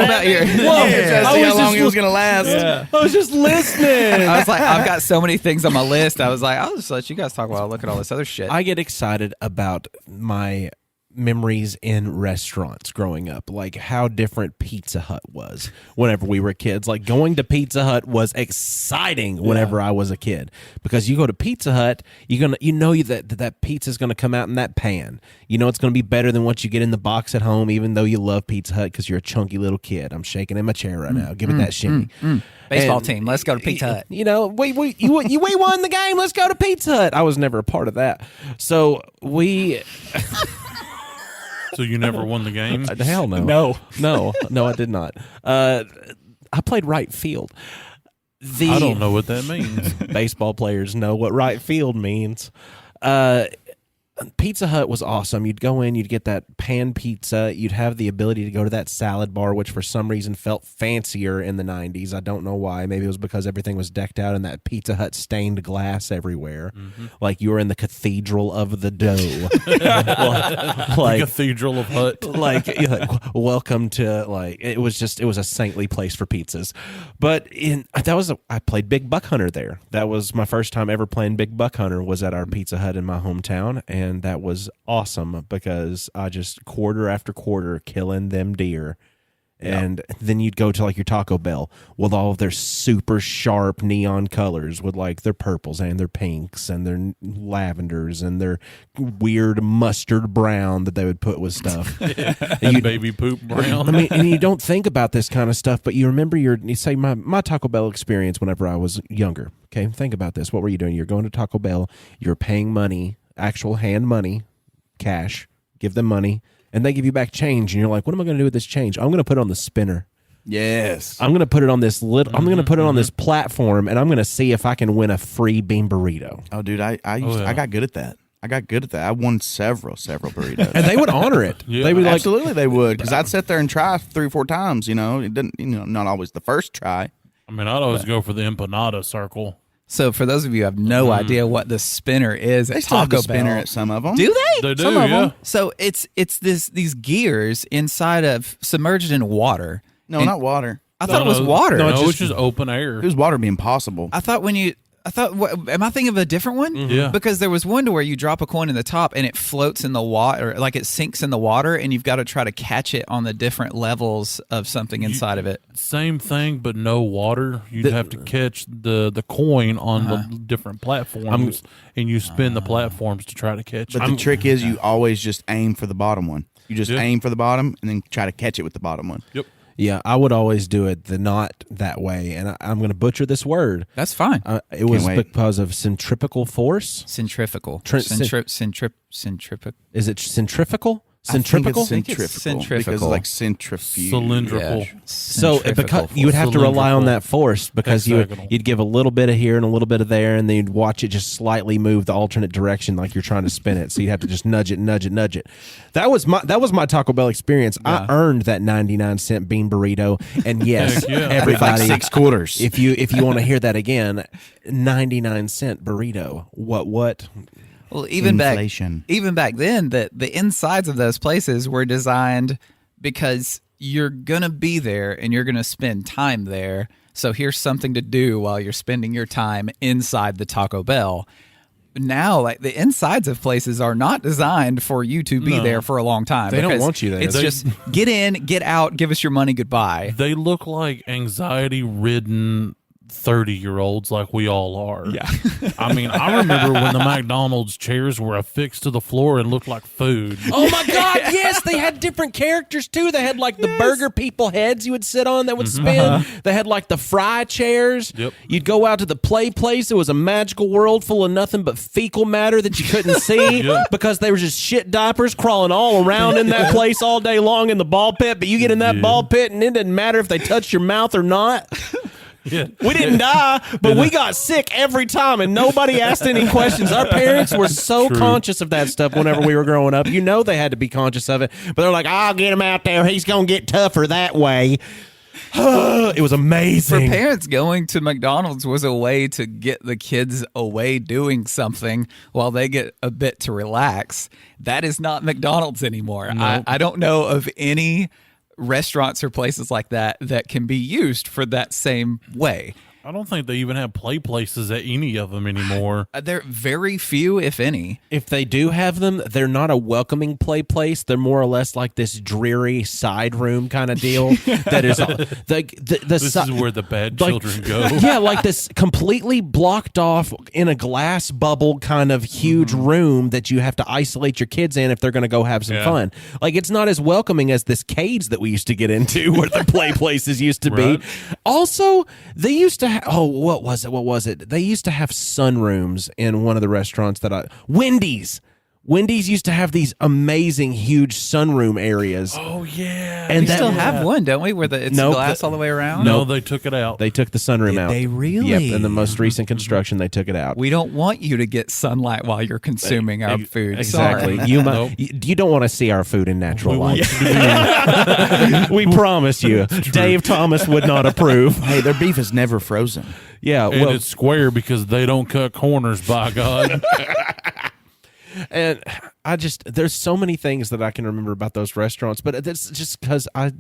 long it was gonna last. Yeah. I was just listening. I was like, I've got so many things on my list. I was like, I'll just let you guys talk while I look at all this other shit. I get excited about my memories in restaurants growing up, like how different Pizza Hut was whenever we were kids. Like, going to Pizza Hut was exciting whenever I was a kid, because you go to Pizza Hut, you know that pizza's gonna come out in that pan. You know it's gonna be better than what you get in the box at home, even though you love Pizza Hut because you're a chunky little kid. I'm shaking in my chair right now. Give it that shimmy. Baseball team, let's go to Pizza Hut. You know, we won the game. Let's go to Pizza Hut. I was never a part of that, so we. So you never won the game? Hell no. No, I did not. I played right field. I don't know what that means. Baseball players know what right field means. Pizza Hut was awesome. You'd go in, you'd get that pan pizza. You'd have the ability to go to that salad bar, which for some reason felt fancier in the 90s. I don't know why. Maybe it was because everything was decked out in that Pizza Hut stained glass everywhere. Like you were in the cathedral of the dough. Like Cathedral of Hut. like welcome to, like, it was a saintly place for pizzas. But I played Big Buck Hunter there. That was my first time ever playing Big Buck Hunter, was at our Pizza Hut in my hometown. And that was awesome because I just quarter after quarter killing them deer And then you'd go to like your Taco Bell with all of their super sharp neon colors with like their purples and their pinks and their lavenders and their weird mustard brown that they would put with stuff. And baby poop brown. I mean, and you don't think about this kind of stuff, but you remember you say my Taco Bell experience whenever I was younger. Okay, think about this. What were you doing? You're going to Taco Bell, you're paying money, actual hand money, cash, give them money, and they give you back change, and you're like, what am I going to do with this change? I'm going to put it on the spinner. Yes. I'm going to put it on this I'm going to put it on this platform, and I'm going to see if I can win a free bean burrito. Oh, dude, I got good at that. I won several burritos. And they would honor it. Yeah. They would like, Absolutely, they would, because I'd sit there and try 3 or 4 times. You know, it didn't. You know, not always the first try. I mean, I'd always go for the empanada circle. So for those of you who have no idea what the spinner is, They at still have Taco the spinner Bell. at some of them. Do they? They do, Some of yeah. them. So it's these gears inside of submerged in water. No, And not water. I thought it was water. No, it's it's just- just open air. It was water being possible. Am I thinking of a different one? Yeah. Because there was one to where you drop a coin in the top and it floats in the water, like it sinks in the water, and you've got to try to catch it on the different levels of something inside of it. Same thing, but no water. You'd have to catch the coin on the different platforms, and you spin the platforms to try to catch But it. the trick is you always just aim for the bottom one. You just Yeah. aim for the bottom and then try to catch it with the bottom one. Yep. yeah, I would always do it not that way, and I'm going to butcher this word. That's fine. It was wait. because of centripetal force. Centrifugal. Centrifugal. Is it centrifugal? I think Centrifugal? it's centrifugal. Because centrifugal. like centrifuge. Cylindrical. Yeah. So because Centrifugal you would have to rely on Cylindrical. that force because Hexagonal. you'd give a little bit of here and a little bit of there, and then you'd watch it just slightly move the alternate direction like you're trying to spin it. So you'd have to just nudge it. That was my Taco Bell experience. I earned that 99-cent bean burrito, and yes, Heck yeah. everybody. Like 6 quarters. If you want to hear that again, 99-cent burrito. What? Well, even Inflation. back then, the insides of those places were designed because you're gonna be there and you're gonna spend time there. So here's something to do while you're spending your time inside the Taco Bell. Now, like the insides of places are not designed for you to be there for a long time. They don't because want you there. It's just get in, get out, give us your money, goodbye. They look like anxiety-ridden 30-year-olds like we all are. Yeah. I mean, I remember when the McDonald's chairs were affixed to the floor and looked like food. Oh my God! Yes, they had different characters too. They had like the burger people heads you would sit on that would spin. They had like the fry chairs. Yep. You'd go out to the play place. It was a magical world full of nothing but fecal matter that you couldn't see Yep. because they were just shit diapers crawling all around in that place all day long in the ball pit. But you get in that ball pit and it didn't matter if they touched your mouth or not. Yeah. We didn't die, but we got sick every time, and nobody asked any questions. Our parents were so True. conscious of that stuff whenever we were growing up. You know they had to be conscious of it, but they're like, I'll get him out there. He's going to get tougher that way. It was For amazing. parents, going to McDonald's was a way to get the kids away doing something while they get a bit to relax. That is not McDonald's anymore. I don't know of any restaurants or places like that can be used for that same way. I don't think they even have play places at any of them anymore. There are very few, if any. If they do have them, they're not a welcoming play place. They're more or less like this dreary side room kind of deal. That is the This is where the bad children go. Yeah, like this completely blocked off in a glass bubble kind of huge room that you have to isolate your kids in if they're going to go have some Yeah. fun. Like it's not as welcoming as this cage that we used to get into where the play places used to Right. be. Also, they used to what was it? They used to have sunrooms in one of the restaurants that Wendy's used to have these amazing huge sunroom areas. Oh, yeah. And We that- still have one, don't we? Where it's Nope. glass all the way around? No, they took it out. They took the sunroom out. they really? Yep, in the most recent construction, they took it out. We don't want you to get sunlight while you're consuming our food. Exactly. Sorry. You don't want to see our food in natural We want light. We promise you. Dave Thomas would not approve. Hey, their beef is never frozen. Yeah, and well, it's square because they don't cut corners, by God. and there's so many things that I can remember about those restaurants, but that's just because I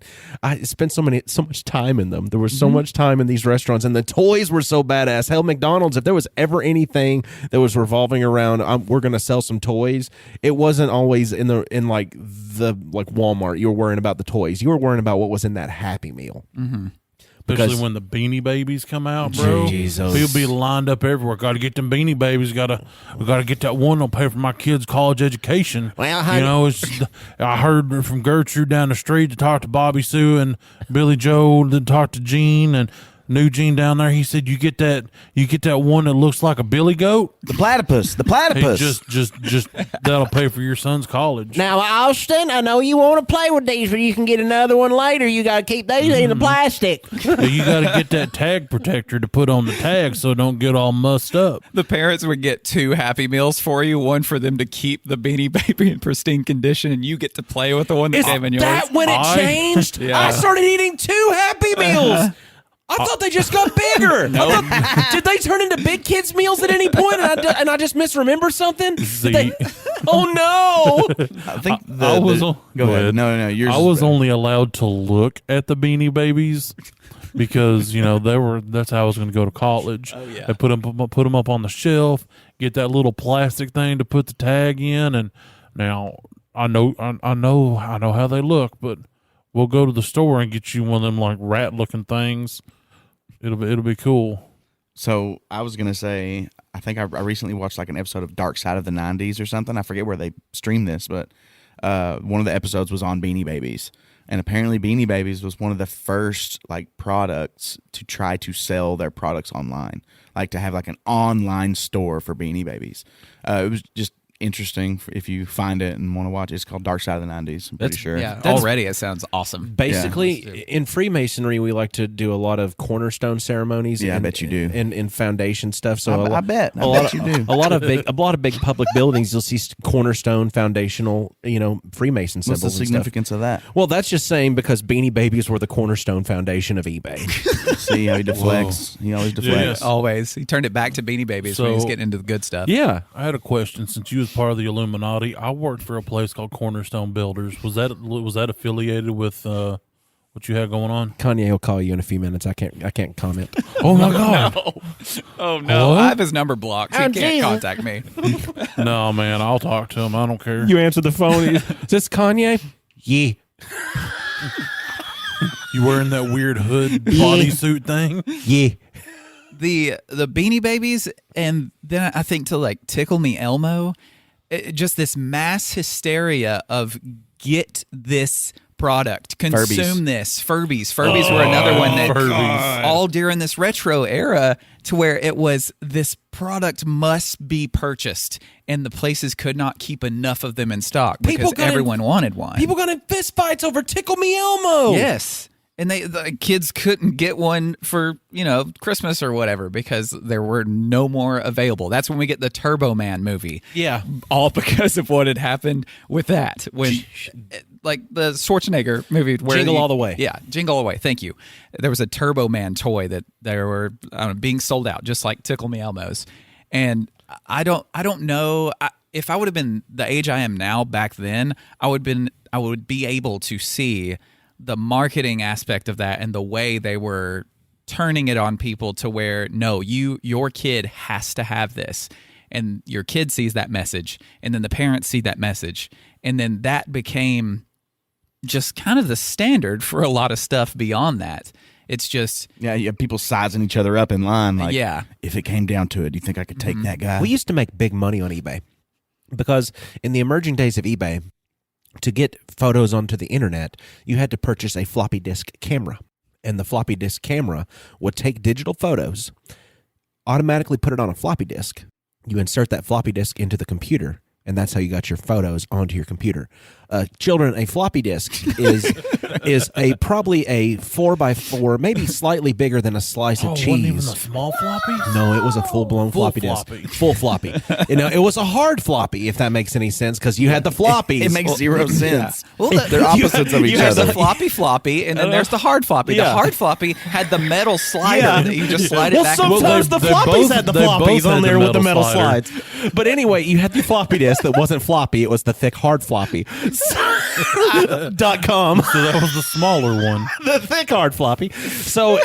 spent so much time in them. There was so much time in these restaurants, and the toys were so badass. Hell, McDonald's, if there was ever anything that was revolving around, we're gonna sell some toys. It wasn't always in like Walmart. You were worrying about the toys. You were worrying about what was in that Happy Meal. Mm-hmm. Especially when the Beanie Babies come out, bro. Jesus. People be lined up everywhere. Got to get them Beanie Babies. We got to get that one that'll pay for my kids' college education. Well, honey. I heard from Gertrude down the street to talk to Bobby Sue and Billy Joe to talk to Gene and New Gene down there. He said you get that one that looks like a billy goat. The platypus. Hey, just that'll pay for your son's college. Now, Austin, I know you want to play with these, but you can get another one later. You got to keep these in the plastic. Yeah, you got to get that tag protector to put on the tag so it don't get all mussed up. The parents would get 2 Happy Meals for you, one for them to keep the Beanie Baby in pristine condition, and you get to play with the one that came in yours. That when it changed? Yeah. I started eating 2 Happy Meals. I thought they just got bigger. Did they turn into big kids meals at any point, and I just misremember something? Oh no! I think go ahead. No. Yours I was only allowed to look at the Beanie Babies because that's how I was going to go to college. Oh yeah. I put them up on the shelf, get that little plastic thing to put the tag in, and now I know how they look, but we'll go to the store and get you one of them like rat looking things. It'll be cool. So I was gonna say, I think I recently watched like an episode of Dark Side of the 90s or something. I forget where they streamed this, but one of the episodes was on Beanie Babies, and apparently Beanie Babies was one of the first like products to try to sell their products online, like to have like an online store for Beanie Babies. It was just interesting if you find it and want to watch it. It's called Dark Side of the 90s. I'm pretty sure. Yeah, already it sounds awesome. Basically, in Freemasonry, we like to do a lot of cornerstone ceremonies. Yeah, I bet you do. And foundation stuff. So I bet you do. A lot of big public buildings, you'll see cornerstone, foundational, Freemason symbols. What's the significance of that? Well, that's just saying because Beanie Babies were the cornerstone foundation of eBay. See how he deflects. Whoa. He always deflects. Yeah. Always. He turned it back to Beanie Babies when he was getting into the good stuff. Yeah. I had a question. Since you was part of the Illuminati, I worked for a place called Cornerstone Builders. Was that affiliated with what you had going on? Kanye will call you in a few minutes. I can't comment. Oh my God! No. Oh no! What? I have his number blocked. He can't contact me. No, man, I'll talk to him. I don't care. You answer the phone. Is this Kanye? Yeah. You wearing that weird hood bodysuit thing? Yeah. The Beanie Babies, and then I think to like Tickle Me Elmo, just this mass hysteria of get this product, consume this. Furbies were another one that all during this retro era to where it was this product must be purchased, and the places could not keep enough of them in stock because everyone wanted one. People got in fist fights over Tickle Me Elmo. Yes. And the kids couldn't get one for, Christmas or whatever because there were no more available. That's when we get the Turbo Man movie. Yeah. All because of what had happened with that. When, like the Schwarzenegger movie. Where Jingle All the Way. Yeah, Jingle All the Way. Thank you. There was a Turbo Man toy that they were being sold out, just like Tickle Me Elmo's. And I don't know. If I would have been the age I am now back then, I would be able to see the marketing aspect of that and the way they were turning it on people to where, no, your kid has to have this. And your kid sees that message, and then the parents see that message. And then that became just kind of the standard for a lot of stuff beyond that. It's just... Yeah, you have people sizing each other up in line. Like, yeah. If it came down to it, do you think I could take that guy? We used to make big money on eBay because in the emerging days of eBay, to get photos onto the internet, you had to purchase a floppy disk camera. And the floppy disk camera would take digital photos, automatically put it on a floppy disk. You insert that floppy disk into the computer, and that's how you got your photos onto your computer. children, a floppy disk is probably a 4x4, maybe slightly bigger than a slice of Wasn't cheese. even a small floppy? No, it was a full-blown floppy disk. Full floppy. It was a hard floppy, if that makes any sense, because you had the floppies. It makes zero sense. Well, They're opposites of each There's other. the floppy, and then there's the hard floppy. The hard floppy had the metal slider that you just slide it back. Sometimes the floppies had the floppies on there with the metal slider. slides. But anyway, you had the floppy disk that wasn't floppy. It was the thick hard floppy. .com. So that was the smaller one. The thick hard floppy. So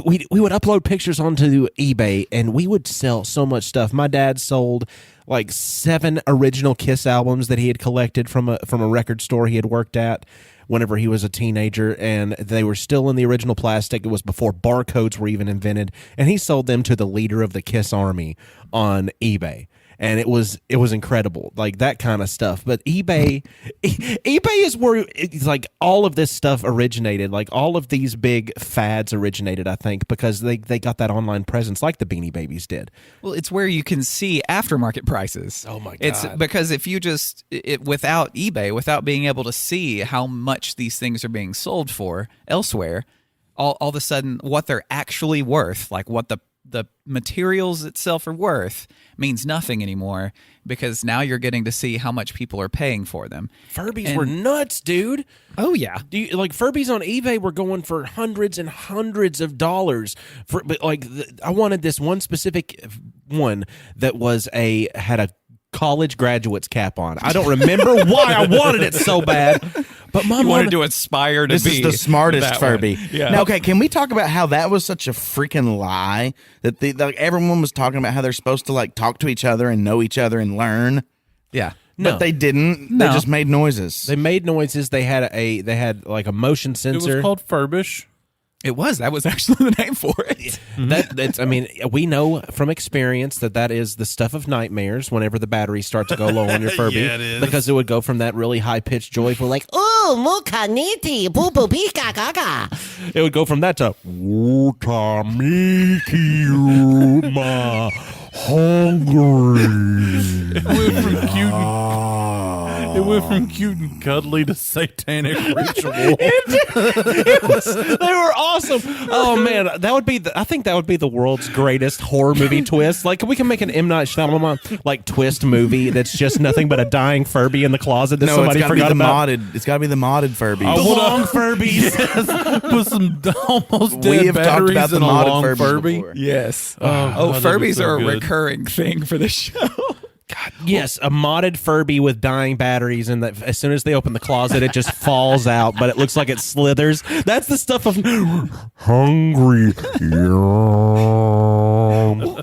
we would upload pictures onto eBay, and we would sell so much stuff. My dad sold like 7 original Kiss albums that he had collected from a record store he had worked at whenever he was a teenager, and they were still in the original plastic. It was before barcodes were even invented, and he sold them to the leader of the Kiss Army on eBay. And it was incredible, like that kind of stuff. But eBay is where it's like all of this stuff originated. Like all of these big fads originated, I think, because they got that online presence, like the Beanie Babies did. Well, it's where you can see aftermarket prices. Oh my God! It's because if you just without eBay, without being able to see how much these things are being sold for elsewhere, all of a sudden what they're actually worth, like what the materials itself are worth, means nothing anymore, because now you're getting to see how much people are paying for them. Furbies were nuts, dude. Oh yeah, Furbies on eBay were going for hundreds and hundreds of dollars. I wanted this one specific one that had a college graduate's cap on. I don't remember why I wanted it so bad, but my you mom wanted to aspire to This be is the smartest that Furby. one. Yeah. Now, okay, can we talk about how that was such a freaking lie that everyone was talking about how they're supposed to like talk to each other and know each other and learn? Yeah. But they didn't. No. They just made noises. They made noises. They had like a motion It sensor. was called Furbish. That was actually the name for it. That's. I mean, we know from experience that is the stuff of nightmares. Whenever the batteries start to go low on your Furby, Yeah, it is. because it would go from that really high pitched joyful, like Ooh, muka niti, poo poo pika gaga. it would go from that to ma hungry. It went from cute and cuddly to satanic ritual. They were awesome. Oh man, I think that would be the world's greatest horror movie twist. Like we can make an M. Night Shyamalan like twist movie that's just nothing but a dying Furby in the closet that somebody forgot about. It's got to be the modded Furby. I The wanna- long Furbies. With some almost We dead have talked batteries about the and a modded long Furbies Furby. before. Yes. that'd be Furbies so are a good. recurring thing for the show. Yes, a modded Furby with dying batteries, and that as soon as they open the closet, it just falls out, but it looks like it slithers. That's the stuff of hungry.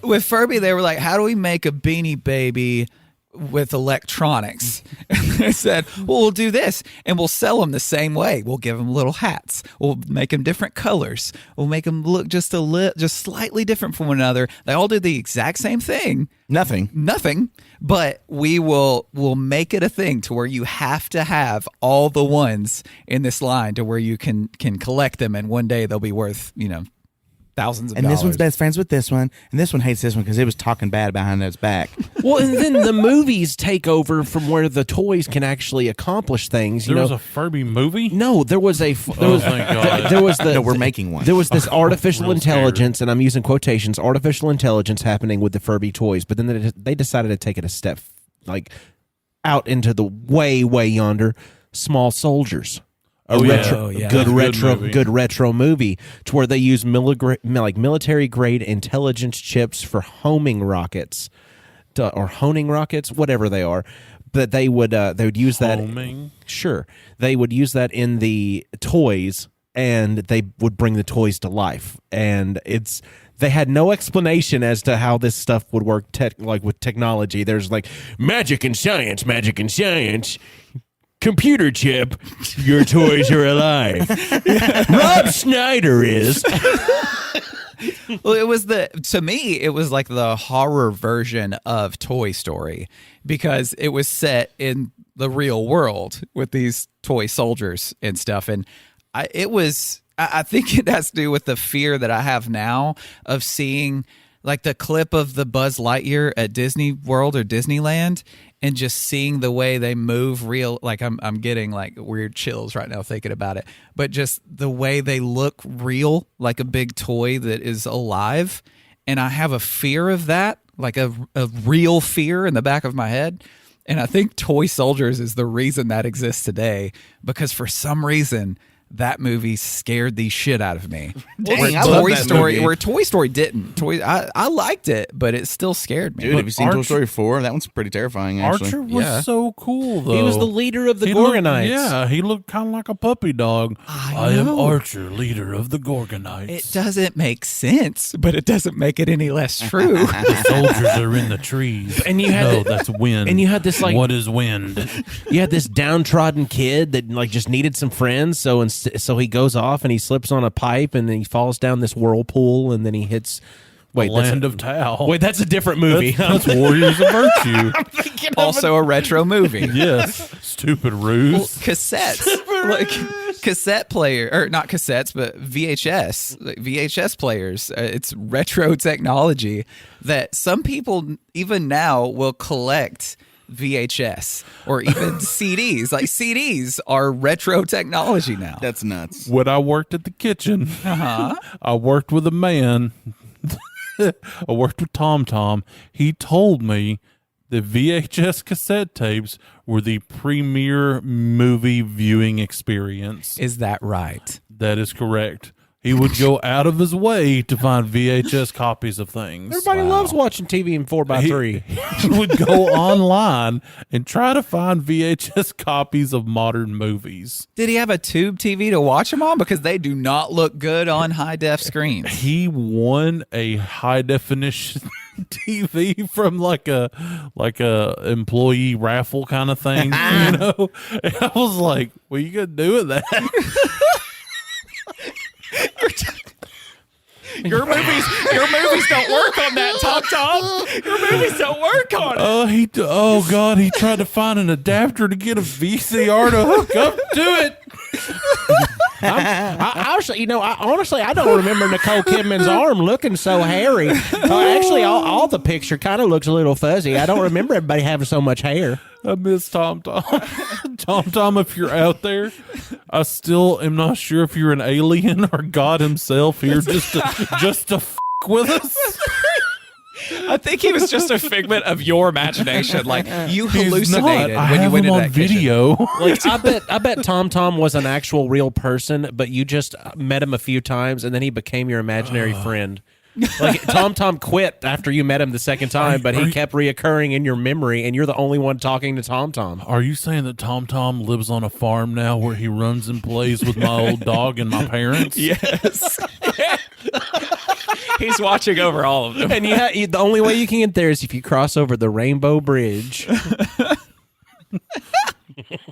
With Furby, they were like, how do we make a Beanie Baby with electronics? And they said, well, we'll do this, and we'll sell them the same way. We'll give them little hats. We'll make them different colors. We'll make them look just slightly different from one another. They all do the exact same thing. Nothing, but we'll make it a thing to where you have to have all the ones in this line to where you can collect them, and one day they'll be worth, thousands of And dollars. this one's best friends with this one, and this one hates this one because it was talking bad behind its back. Well, and then the movies take over from where the toys can actually accomplish things. There was a Furby movie? No, there was a. There Oh, was, thank God. there was the. No, we're making one. There was this artificial Real intelligence, and I'm using quotations, artificial intelligence happening with the Furby toys. But then they decided to take it a step, like out into the way yonder, Small Soldiers. Good retro movie to where they use military grade intelligence chips for homing rockets, or honing rockets, whatever they are. But they would use that. Homing? Sure, they would use that in the toys, and they would bring the toys to life. And they had no explanation as to how this stuff would work, with technology. There's like magic and science. Computer chip, your toys are alive. Rob Schneider is. Well, to me, it was like the horror version of Toy Story, because it was set in the real world with these toy soldiers and stuff. And I think it has to do with the fear that I have now of seeing like the clip of the Buzz Lightyear at Disney World or Disneyland, and just seeing the way they move real, like I'm getting like weird chills right now thinking about it, but just the way they look real, like a big toy that is alive. And I have a fear of that, like a real fear in the back of my head. And I think Toy Soldiers is the reason that exists today, because for some reason that movie scared the shit out of me. Dang, I love that movie. Where Toy Story didn't. I liked it, but it still scared me. Dude, have you seen Toy Story 4? That one's pretty terrifying, actually. Archer was so cool, though. He was the leader of the He Gorgonites. he looked kind of like a puppy dog. I am Archer, leader of the Gorgonites. It doesn't make sense, but it doesn't make it any less true. The soldiers are in the trees. And you had that's wind. and you had this, like- what is wind? You had this downtrodden kid that like just needed some friends, so he goes off and he slips on a pipe and then he falls down this whirlpool and then he hits. Wait, Land of Tao. Wait, that's a different movie. That's Warriors of Virtue. Also a retro movie. Yes, stupid ruse. Well, cassettes, like cassette player, or not cassettes, but VHS, like VHS players. It's retro technology that some people even now will collect VHS or even CDs. Like CDs are retro technology now. That's nuts. When I worked at the kitchen, I worked with a man. I worked with Tom. He told me that VHS cassette tapes were the premier movie viewing experience. Is that right? That is correct. He would go out of his way to find VHS copies of things. Everybody loves watching TV in 4x3. He would go online and try to find VHS copies of modern movies. Did he have a tube TV to watch them on? Because they do not look good on high def screens. He won a high definition TV from like a employee raffle kind of thing, you know. And I was like, "What are you gonna do with that?" Your movies don't work on that, Tom. Your movies don't work on it. Oh God, he tried to find an adapter to get a VCR to hook up to it. Honestly, I don't remember Nicole Kidman's arm looking so hairy. Actually, all the picture kind of looks a little fuzzy. I don't remember everybody having so much hair. I miss Tom. Tom, if you're out there, I still am not sure if you're an alien or God himself here just to f with us. I think he was just a figment of your imagination. Like you hallucinated I when you have went him into on that kitchen. video. Like I bet Tom was an actual real person, but you just met him a few times and then he became your imaginary friend. Like Tom quit after you met him the second time, but he kept reoccurring in your memory, and you're the only one talking to Tom. Are you saying that Tom lives on a farm now where he runs and plays with my old dog and my parents? Yes. He's watching over all of them. And the only way you can get there is if you cross over the Rainbow Bridge.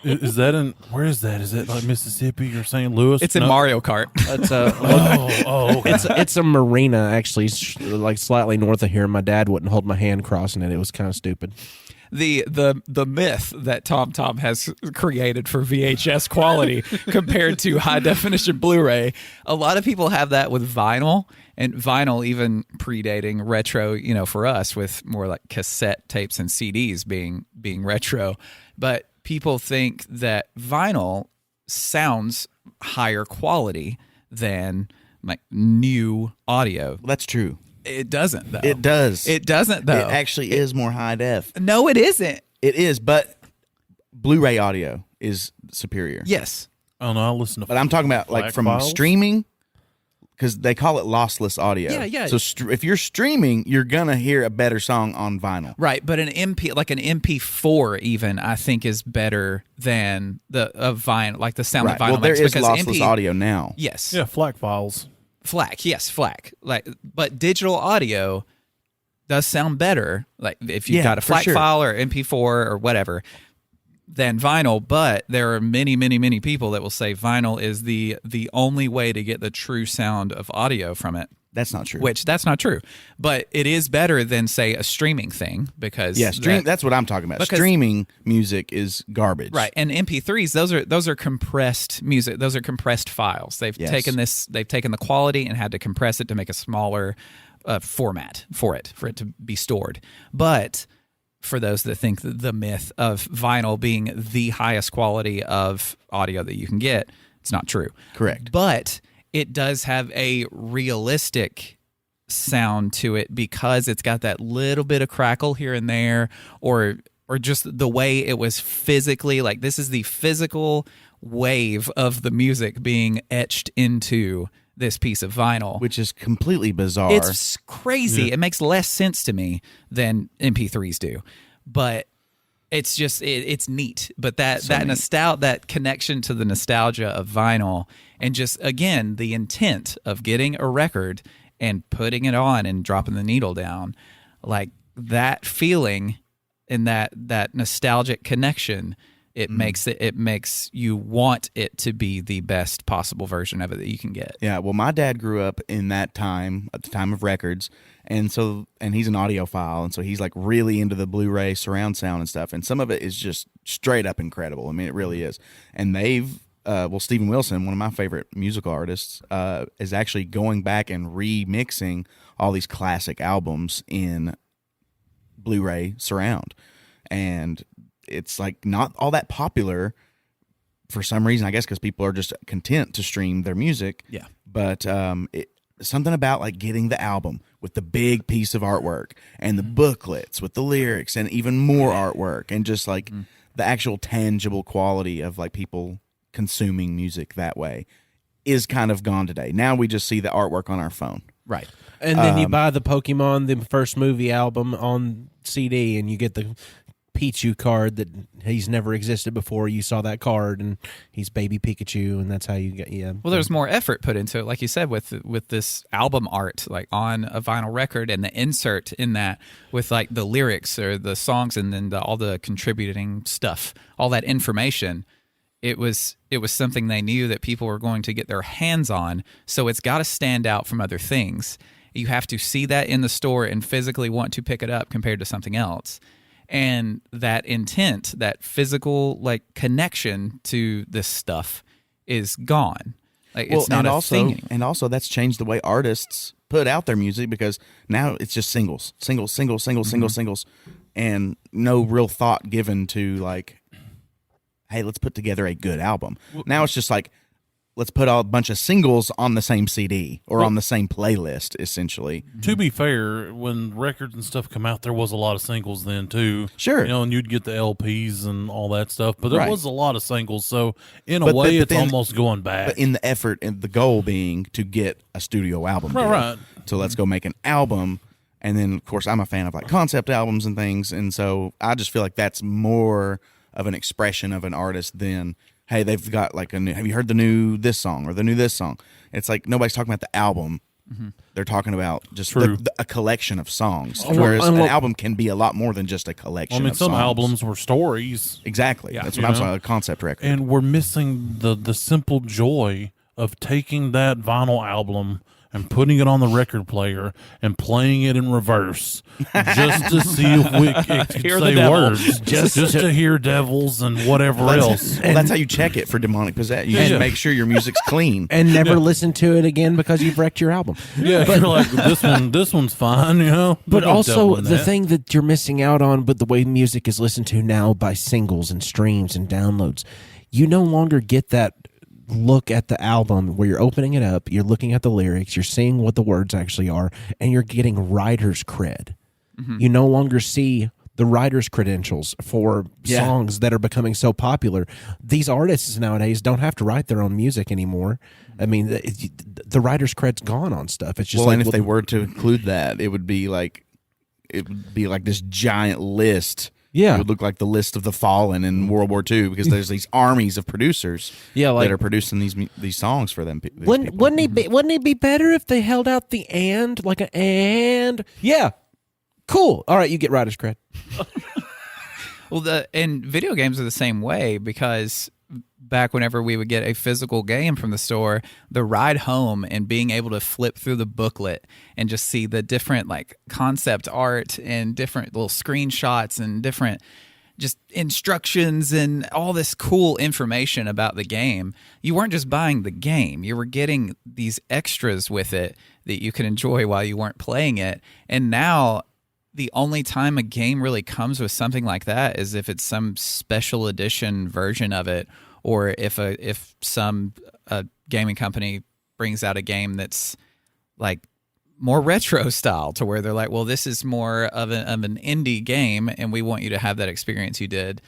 Is that in? Where is that? Is it like Mississippi or St. Louis? It's in Mario Kart. It's Okay. it's a marina actually, like slightly north of here. My dad wouldn't hold my hand crossing it. It was kind of stupid. The myth that Tom has created for VHS quality compared to high definition Blu-ray. A lot of people have that with vinyl, and vinyl even predating retro, you know, for us with more like cassette tapes and CDs being retro. But people think that vinyl sounds higher quality than like new audio. That's true. It doesn't, though. It does. It doesn't, though. It actually is more high def. No, it isn't. It is, but Blu-ray audio is superior. Yes. Oh no, I listen to. But I'm talking about like Black from Files? streaming, because they call it lossless audio. Yeah. So if you're streaming, you're gonna hear a better song on vinyl. Right, but an MP4 even I think is better than the vinyl, like the sound Right. that vinyl Well, there makes, is because lossless audio now. Yes. Yeah, FLAC files. FLAC, yes, FLAC. Like, but digital audio does sound better. Like if you've got a for FLAC sure. file or MP4 or whatever than vinyl. But there are many, many, many people that will say vinyl is the only way to get the true sound of audio from it. That's not true. Which that's not true, but it is better than say a streaming thing because that's what I'm talking about. Streaming music is garbage, right? And MP3s, those are compressed music. Those are compressed files. They've taken the quality and had to compress it to make a smaller format for it to be stored. But for those that think the myth of vinyl being the highest quality of audio that you can get, it's not true. Correct. But it does have a realistic sound to it because it's got that little bit of crackle here and there, or just the way it was physically, like this is the physical wave of the music being etched into this piece of vinyl. Which is completely bizarre. It's crazy. Yeah. It makes less sense to me than MP3s do. But it's just it's neat. But that connection to the nostalgia of vinyl, and just again the intent of getting a record and putting it on and dropping the needle down, like that feeling and that nostalgic connection, it makes you want it to be the best possible version of it that you can get. Yeah, well, my dad grew up in that time, at the time of records, and he's an audiophile, and so he's like really into the Blu-ray surround sound and stuff, and some of it is just straight up incredible. I mean, it really is. And Steven Wilson, one of my favorite musical artists, is actually going back and remixing all these classic albums in Blu-ray surround, and it's like not all that popular for some reason, I guess, because people are just content to stream their music. Yeah. But something about like getting the album with the big piece of artwork and the booklets with the lyrics and even more artwork and just like the actual tangible quality of like people consuming music that way is kind of gone today. Now we just see the artwork on our phone. Right. And then you buy the Pokemon, the first movie album on CD, and you get the Pichu card that he's never existed before. You saw that card, and he's Baby Pikachu, and that's how you get. Yeah. Well, there's more effort put into it, like you said, with this album art, like on a vinyl record, and the insert in that with like the lyrics or the songs, and then all the contributing stuff, all that information. It was something they knew that people were going to get their hands on, so it's got to stand out from other things. You have to see that in the store and physically want to pick it up compared to something else. And that intent, that physical like connection to this stuff is gone. Like it's not a thing anymore. And also that's changed the way artists put out their music, because now it's just singles, and no real thought given to like, hey, let's put together a good album. Now it's just like, let's put a bunch of singles on the same CD or on the same playlist, essentially. To be fair, when records and stuff come out, there was a lot of singles then, too. Sure. And you'd get the LPs and all that stuff, but there was a lot of singles, so in a but way, it's almost going back. But in the effort, and the goal being to get a studio album. Right. So let's go make an album, and then, of course, I'm a fan of like concept albums and things, and so I just feel like that's more of an expression of an artist than, hey, they've got like have you heard the new this song or the new this song? It's like nobody's talking about the album. Mm-hmm. They're talking about just a collection of songs. Whereas an album can be a lot more than just a collection of songs. Some albums were stories. Exactly. Yeah, that's what I'm saying, a concept record. And we're missing the simple joy of taking that vinyl album and putting it on the record player and playing it in reverse just to see if we can say words. Just to hear devils and whatever else. Well, that's how you check it for demonic possession. You just make sure your music's clean. And never listen to it again because you've wrecked your album. Yeah, but you're like, this one's fine, But also, the thing that you're missing out on with the way music is listened to now by singles and streams and downloads, you no longer get that look at the album where you're opening it up, you're looking at the lyrics, you're seeing what the words actually are, and you're getting writer's cred. Mm-hmm. You no longer see the writer's credentials for songs that are becoming so popular. These artists nowadays don't have to write their own music anymore. I mean, the writer's cred's gone on stuff. It's just and if they were to include that, it would be like this giant list. Yeah. It would look like the list of the fallen in World War II, because there's these armies of producers that are producing these songs for them. Wouldn't it be better if they held out the and, like an and? Yeah. Cool. All right, you get writer's cred. Well, and video games are the same way, because back whenever we would get a physical game from the store, the ride home and being able to flip through the booklet and just see the different like concept art and different little screenshots and different just instructions and all this cool information about the game. You weren't just buying the game, you were getting these extras with it that you could enjoy while you weren't playing it. And now the only time a game really comes with something like that is if it's some special edition version of it, or if some gaming company brings out a game that's like more retro style, to where they're like, well, this is more of an indie game, and we want you to have that experience you did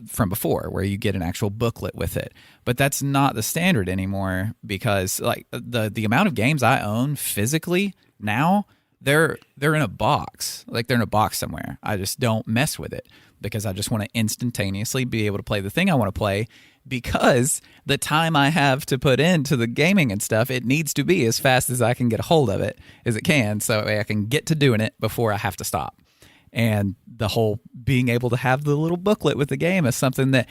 from before, where you get an actual booklet with it. But that's not the standard anymore, because like the amount of games I own physically now, they're in a box. Like they're in a box somewhere. I just don't mess with it because I just want to instantaneously be able to play the thing I want to play, because the time I have to put into the gaming and stuff, it needs to be as fast as I can get a hold of it as it can, so I can get to doing it before I have to stop. And the whole being able to have the little booklet with the game is something that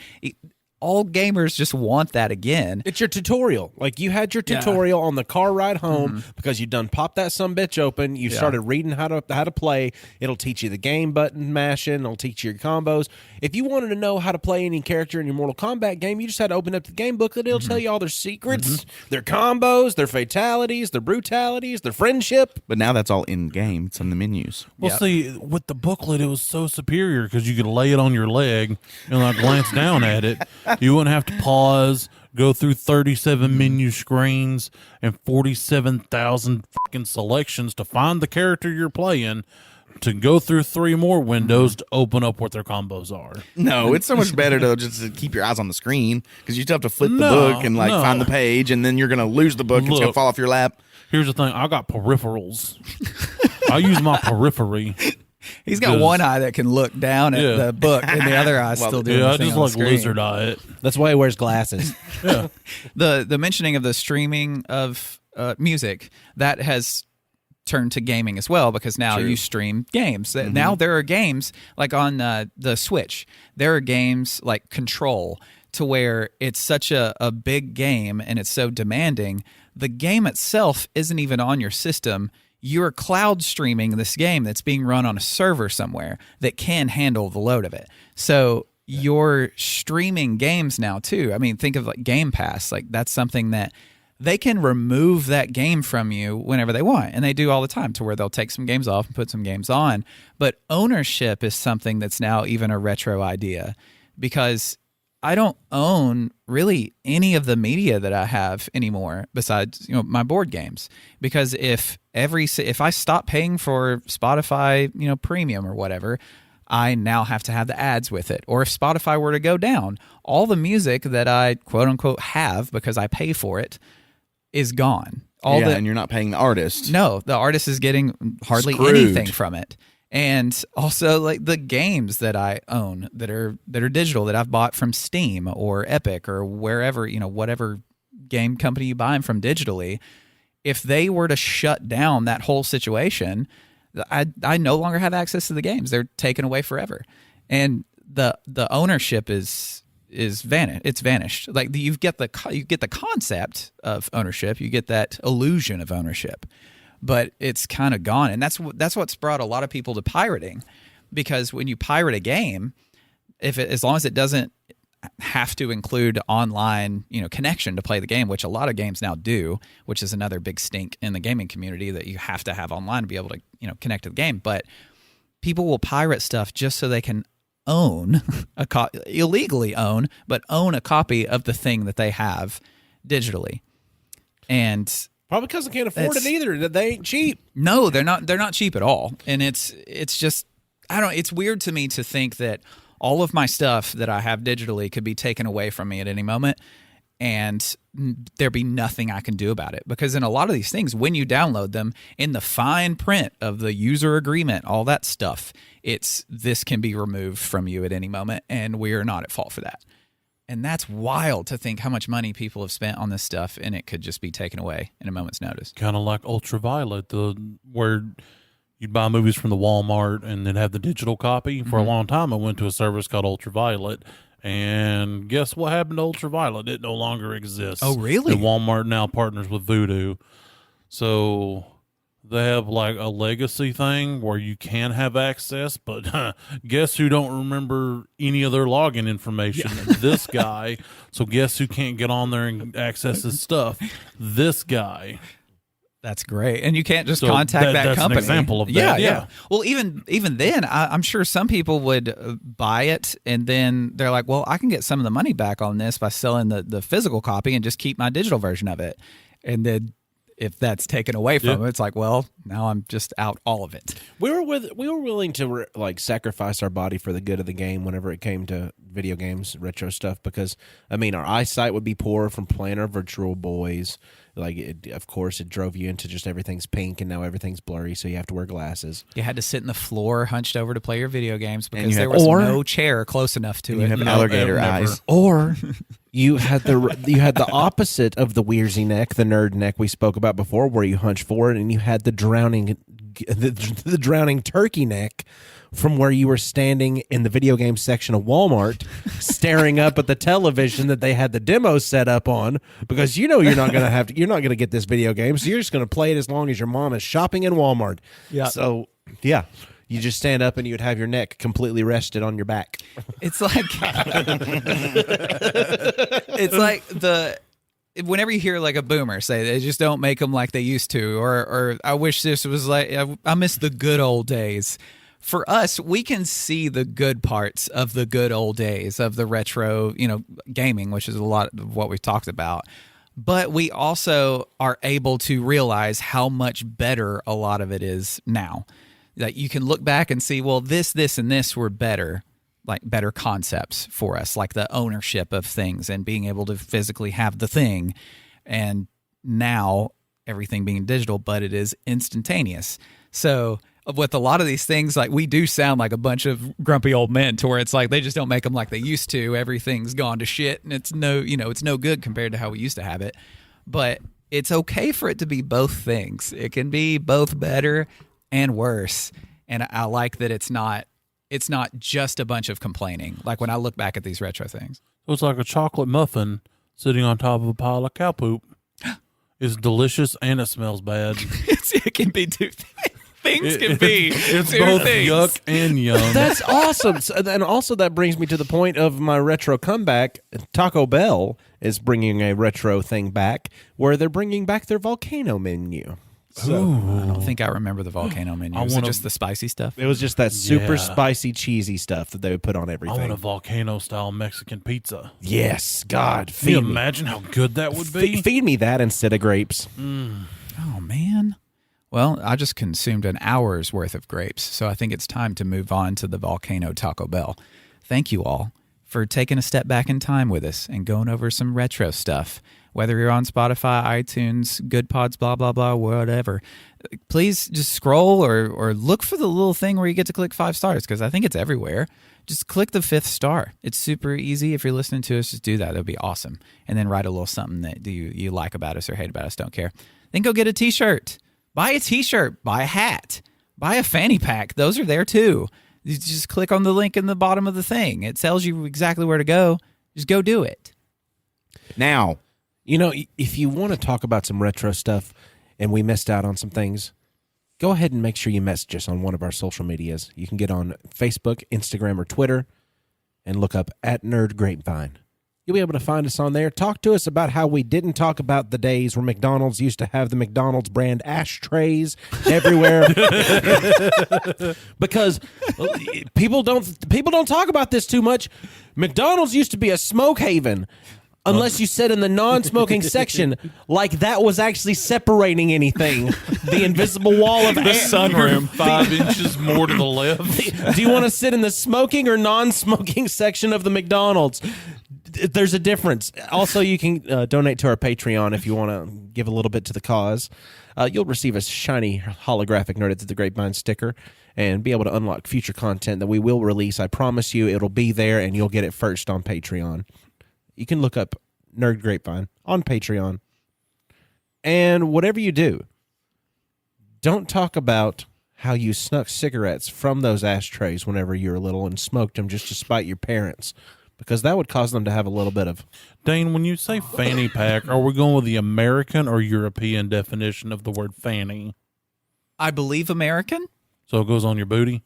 all gamers just want that again. It's your tutorial. Like you had your tutorial on the car ride home because you done popped that sumbitch open. You started reading how to play. It'll teach you the game button mashing. It'll teach you your combos. If you wanted to know how to play any character in your Mortal Kombat game, you just had to open up the game booklet. It'll tell you all their secrets, their combos, their fatalities, their brutalities, their friendship. But now that's all in game. It's in the menus. Well, see, with the booklet, it was so superior because you could lay it on your leg and like glance down at it. You wouldn't have to pause, go through 37 menu screens and 47,000 fucking selections to find the character you're playing, to go through 3 more windows to open up what their combos are. No, it's so much better to just to keep your eyes on the screen, because you still have to flip the book and like find the page, and then you're going to lose the book and it's going to fall off your lap. Here's the thing. I got peripherals. I use my periphery. He's got one eye that can look down at the book, and the other eye still doing the I thing just on like the screen. lizard eye it. That's why he wears glasses. Yeah. The mentioning of the streaming of music, that has turned to gaming as well, because now you stream games. Now there are games like on the Switch. There are games like Control, to where it's such a big game and it's so demanding. The game itself isn't even on your system. You're cloud streaming this game that's being run on a server somewhere that can handle the load of it. So you're streaming games now too. I mean, think of like Game Pass. Like that's something that they can remove that game from you whenever they want. And they do all the time, to where they'll take some games off and put some games on. But ownership is something that's now even a retro idea, because I don't own really any of the media that I have anymore besides, my board games. Because if I stop paying for Spotify, premium or whatever, I now have to have the ads with it. Or if Spotify were to go down, all the music that I quote unquote have because I pay for it is gone. And you're not paying the artist. No, the artist is getting hardly anything from it. And also like the games that I own that are digital, that I've bought from Steam or Epic or wherever, whatever game company you buy them from digitally, if they were to shut down that whole situation, I no longer have access to the games. They're taken away forever. And the ownership is vanished. It's vanished. Like you get the concept of ownership, you get that illusion of ownership, but it's kind of gone. And that's what's brought a lot of people to pirating, because when you pirate a game, as long as it doesn't have to include online, connection to play the game, which a lot of games now do, which is another big stink in the gaming community, that you have to have online to be able to, connect to the game. But people will pirate stuff just so they can own illegally own a copy of the thing that they have digitally. And probably because they can't afford it either. They ain't cheap. No, they're not cheap at all. And it's just, it's weird to me to think that all of my stuff that I have digitally could be taken away from me at any moment, and there be nothing I can do about it. Because in a lot of these things, when you download them, in the fine print of the user agreement, all that stuff, this can be removed from you at any moment, and we are not at fault for that. And that's wild to think how much money people have spent on this stuff, and it could just be taken away in a moment's notice. Kind of like Ultraviolet, where you'd buy movies from the Walmart and then have the digital copy. For a long time, I went to a service called Ultraviolet. And guess what happened to Ultraviolet? It no longer exists. Oh, really? And Walmart now partners with Vudu. So they have like a legacy thing where you can have access, but guess who don't remember any of their login information? This guy. So guess who can't get on there and access his stuff? This guy. That's great, and you can't just So contact that that's company. an example of that. Yeah, Yeah. Well, even then, I'm sure some people would buy it, and then they're like, "Well, I can get some of the money back on this by selling the physical copy and just keep my digital version of it." And then if that's taken away from them, it's like, well, now I'm just out all of it. We were willing to sacrifice our body for the good of the game whenever it came to video games, retro stuff, because I mean our eyesight would be poor from playing our Virtual Boys. Of course, it drove you into just everything's pink and now everything's blurry, so you have to wear glasses. You had to sit in the floor, hunched over to play your video games because you there have- was or- no chair close enough to You it. have No, alligator never. eyes. Or you had the opposite of the Weirzy neck, the nerd neck we spoke about before, where you hunch forward, and you had the drowning turkey neck from where you were standing in the video game section of Walmart, staring up at the television that they had the demo set up on, because you're not gonna get this video game, so you're just gonna play it as long as your mom is shopping in Walmart. Yeah. So yeah. You just stand up and you would have your neck completely rested on your back. It's like whenever you hear like a boomer say they just don't make them like they used to, or I wish this was like, I miss the good old days. For us, we can see the good parts of the good old days of the retro, gaming, which is a lot of what we've talked about. But we also are able to realize how much better a lot of it is now. That you can look back and see, well, this, and this were better, like better concepts for us, like the ownership of things and being able to physically have the thing. And now everything being digital, but it is instantaneous. So with a lot of these things, like we do sound like a bunch of grumpy old men to where it's like they just don't make them like they used to. Everything's gone to shit and it's no good compared to how we used to have it. But it's okay for it to be both things. It can be both better and worse. And I like that it's not just a bunch of complaining. Like when I look back at these retro things. So it's like a chocolate muffin sitting on top of a pile of cow poop. It's delicious and it smells bad. It can be two things. Can be It's two both things. yuck and yum. That's awesome. And also that brings me to the point of my retro comeback. Taco Bell is bringing a retro thing back where they're bringing back their volcano menu. So I don't think I remember the volcano menu. Was it just the spicy stuff? it was just that super Yeah. spicy, cheesy stuff that they would put on I everything. want a volcano-style Mexican pizza. Yes, God, Can feed you me. imagine how good that would be? Feed me that instead of grapes. Oh, man. Well, I just consumed an hour's worth of grapes, so I think it's time to move on to the volcano Taco Bell. Thank you all for taking a step back in time with us and going over some retro stuff. Whether you're on Spotify, iTunes, Good Pods, blah, blah, blah, whatever, please just scroll or look for the little thing where you get to click 5 stars, because I think it's everywhere. Just click the 5th star. It's super easy. If you're listening to us, just do that. That'd be awesome. And then write a little something that you like about us or hate about us. Don't care. Then go get a t-shirt. Buy a t-shirt. Buy a hat. Buy a fanny pack. Those are there too. You just click on the link in the bottom of the thing. It tells you exactly where to go. Just go do it. Now, If you want to talk about some retro stuff and we missed out on some things, go ahead and make sure you message us on one of our social medias. You can get on Facebook, Instagram, or Twitter and look up @NerdGrapevine. You'll be able to find us on there. Talk to us about how we didn't talk about the days where McDonald's used to have the McDonald's brand ashtrays everywhere. Because people don't talk about this too much. McDonald's used to be a smoke haven. Unless you said in the non-smoking section, like that was actually separating anything. The invisible wall of The sunroom, 5 inches more to the left. Do you want to sit in the smoking or non-smoking section of the McDonald's? There's a difference. Also, you can donate to our Patreon if you want to give a little bit to the cause. You'll receive a shiny holographic Nerd at the Grapevine sticker and be able to unlock future content that we will release. I promise you it'll be there and you'll get it first on Patreon. You can look up Nerd Grapevine on Patreon. And whatever you do, don't talk about how you snuck cigarettes from those ashtrays whenever you were little and smoked them just to spite your parents, because that would cause them to have a little bit of... Dane, when you say fanny pack, are we going with the American or European definition of the word fanny? I believe American. So it goes on your booty?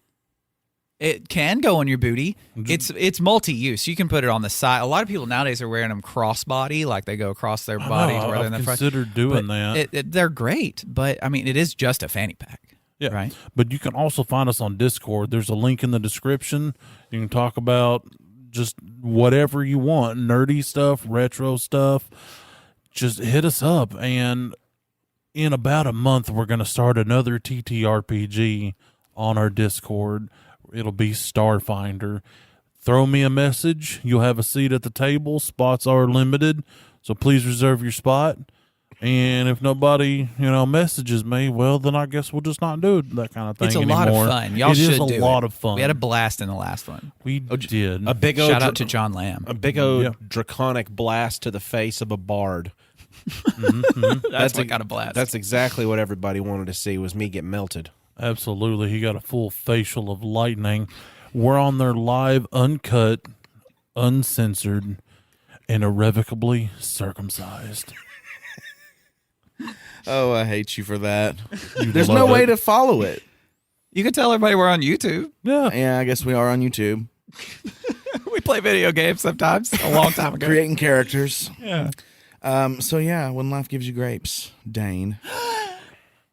It can go on your booty. It's multi-use. You can put it on the side. A lot of people nowadays are wearing them crossbody, like they go across their body. I've considered doing that. They're great, but I mean, it is just a fanny pack. Yeah, right. But you can also find us on Discord. There's a link in the description. You can talk about just whatever you want, nerdy stuff, retro stuff. Just hit us up, and in about a month, we're going to start another TTRPG on our Discord. It'll be Starfinder. Throw me a message. You'll have a seat at the table. Spots are limited, so please reserve your spot. And if nobody, messages me, well, then I guess we'll just not do that kind of thing anymore. It's a lot of fun. Y'all should do it. It is a lot of fun. We had a blast in the last one. We did. A big old shout out to John Lamb. A big old draconic blast to the face of a bard. That's what got a blast. That's exactly what everybody wanted to see, was me get melted. Absolutely. He got a full facial of lightning. We're on there live, uncut, uncensored, and irrevocably circumcised. Oh, I hate you for that. There's no way to follow it. You can tell everybody we're on YouTube. Yeah, I guess we are on YouTube. We play video games sometimes. A long time ago. Creating characters. Yeah. So yeah, when life gives you grapes, Dane.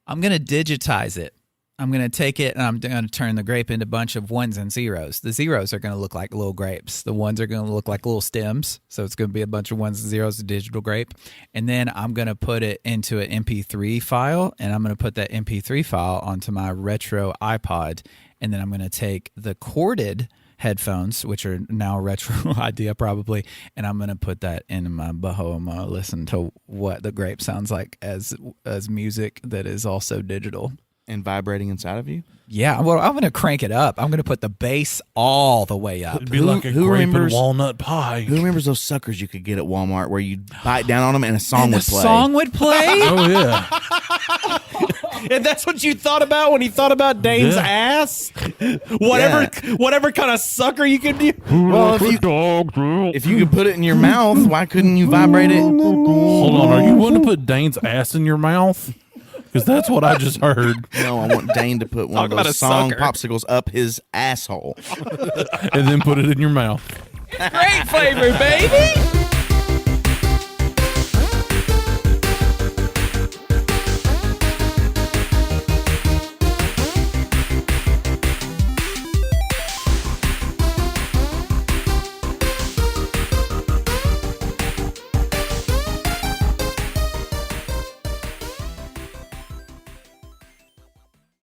I'm going to digitize it. I'm going to take it and I'm going to turn the grape into a bunch of ones and zeros. The zeros are going to look like little grapes. The ones are going to look like little stems. So it's going to be a bunch of ones and zeros, a digital grape. And then I'm going to put it into an MP3 file, and I'm going to put that MP3 file onto my retro iPod. And then I'm going to take the corded headphones, which are now a retro idea probably, and I'm going to put that in my butthole. I'm going to listen to what the grape sounds like as music that is also digital. And vibrating inside of you? Yeah, well, I'm going to crank it up. I'm going to put the bass all the way up. It'd be like a grape and walnut pie. Who remembers those suckers you could get at Walmart where you bite down on them and a song would play? Song would play? Oh, yeah. And that's what you thought about when you thought about Dane's ass? Whatever kind of sucker you could do. Well, if you could put it in your mouth, why couldn't you vibrate it? Hold on, are you going to put Dane's ass in your mouth? Because that's what I just heard. No, I want Dane to put one of those song popsicles up his asshole. And then put it in your mouth. Grape flavor, baby!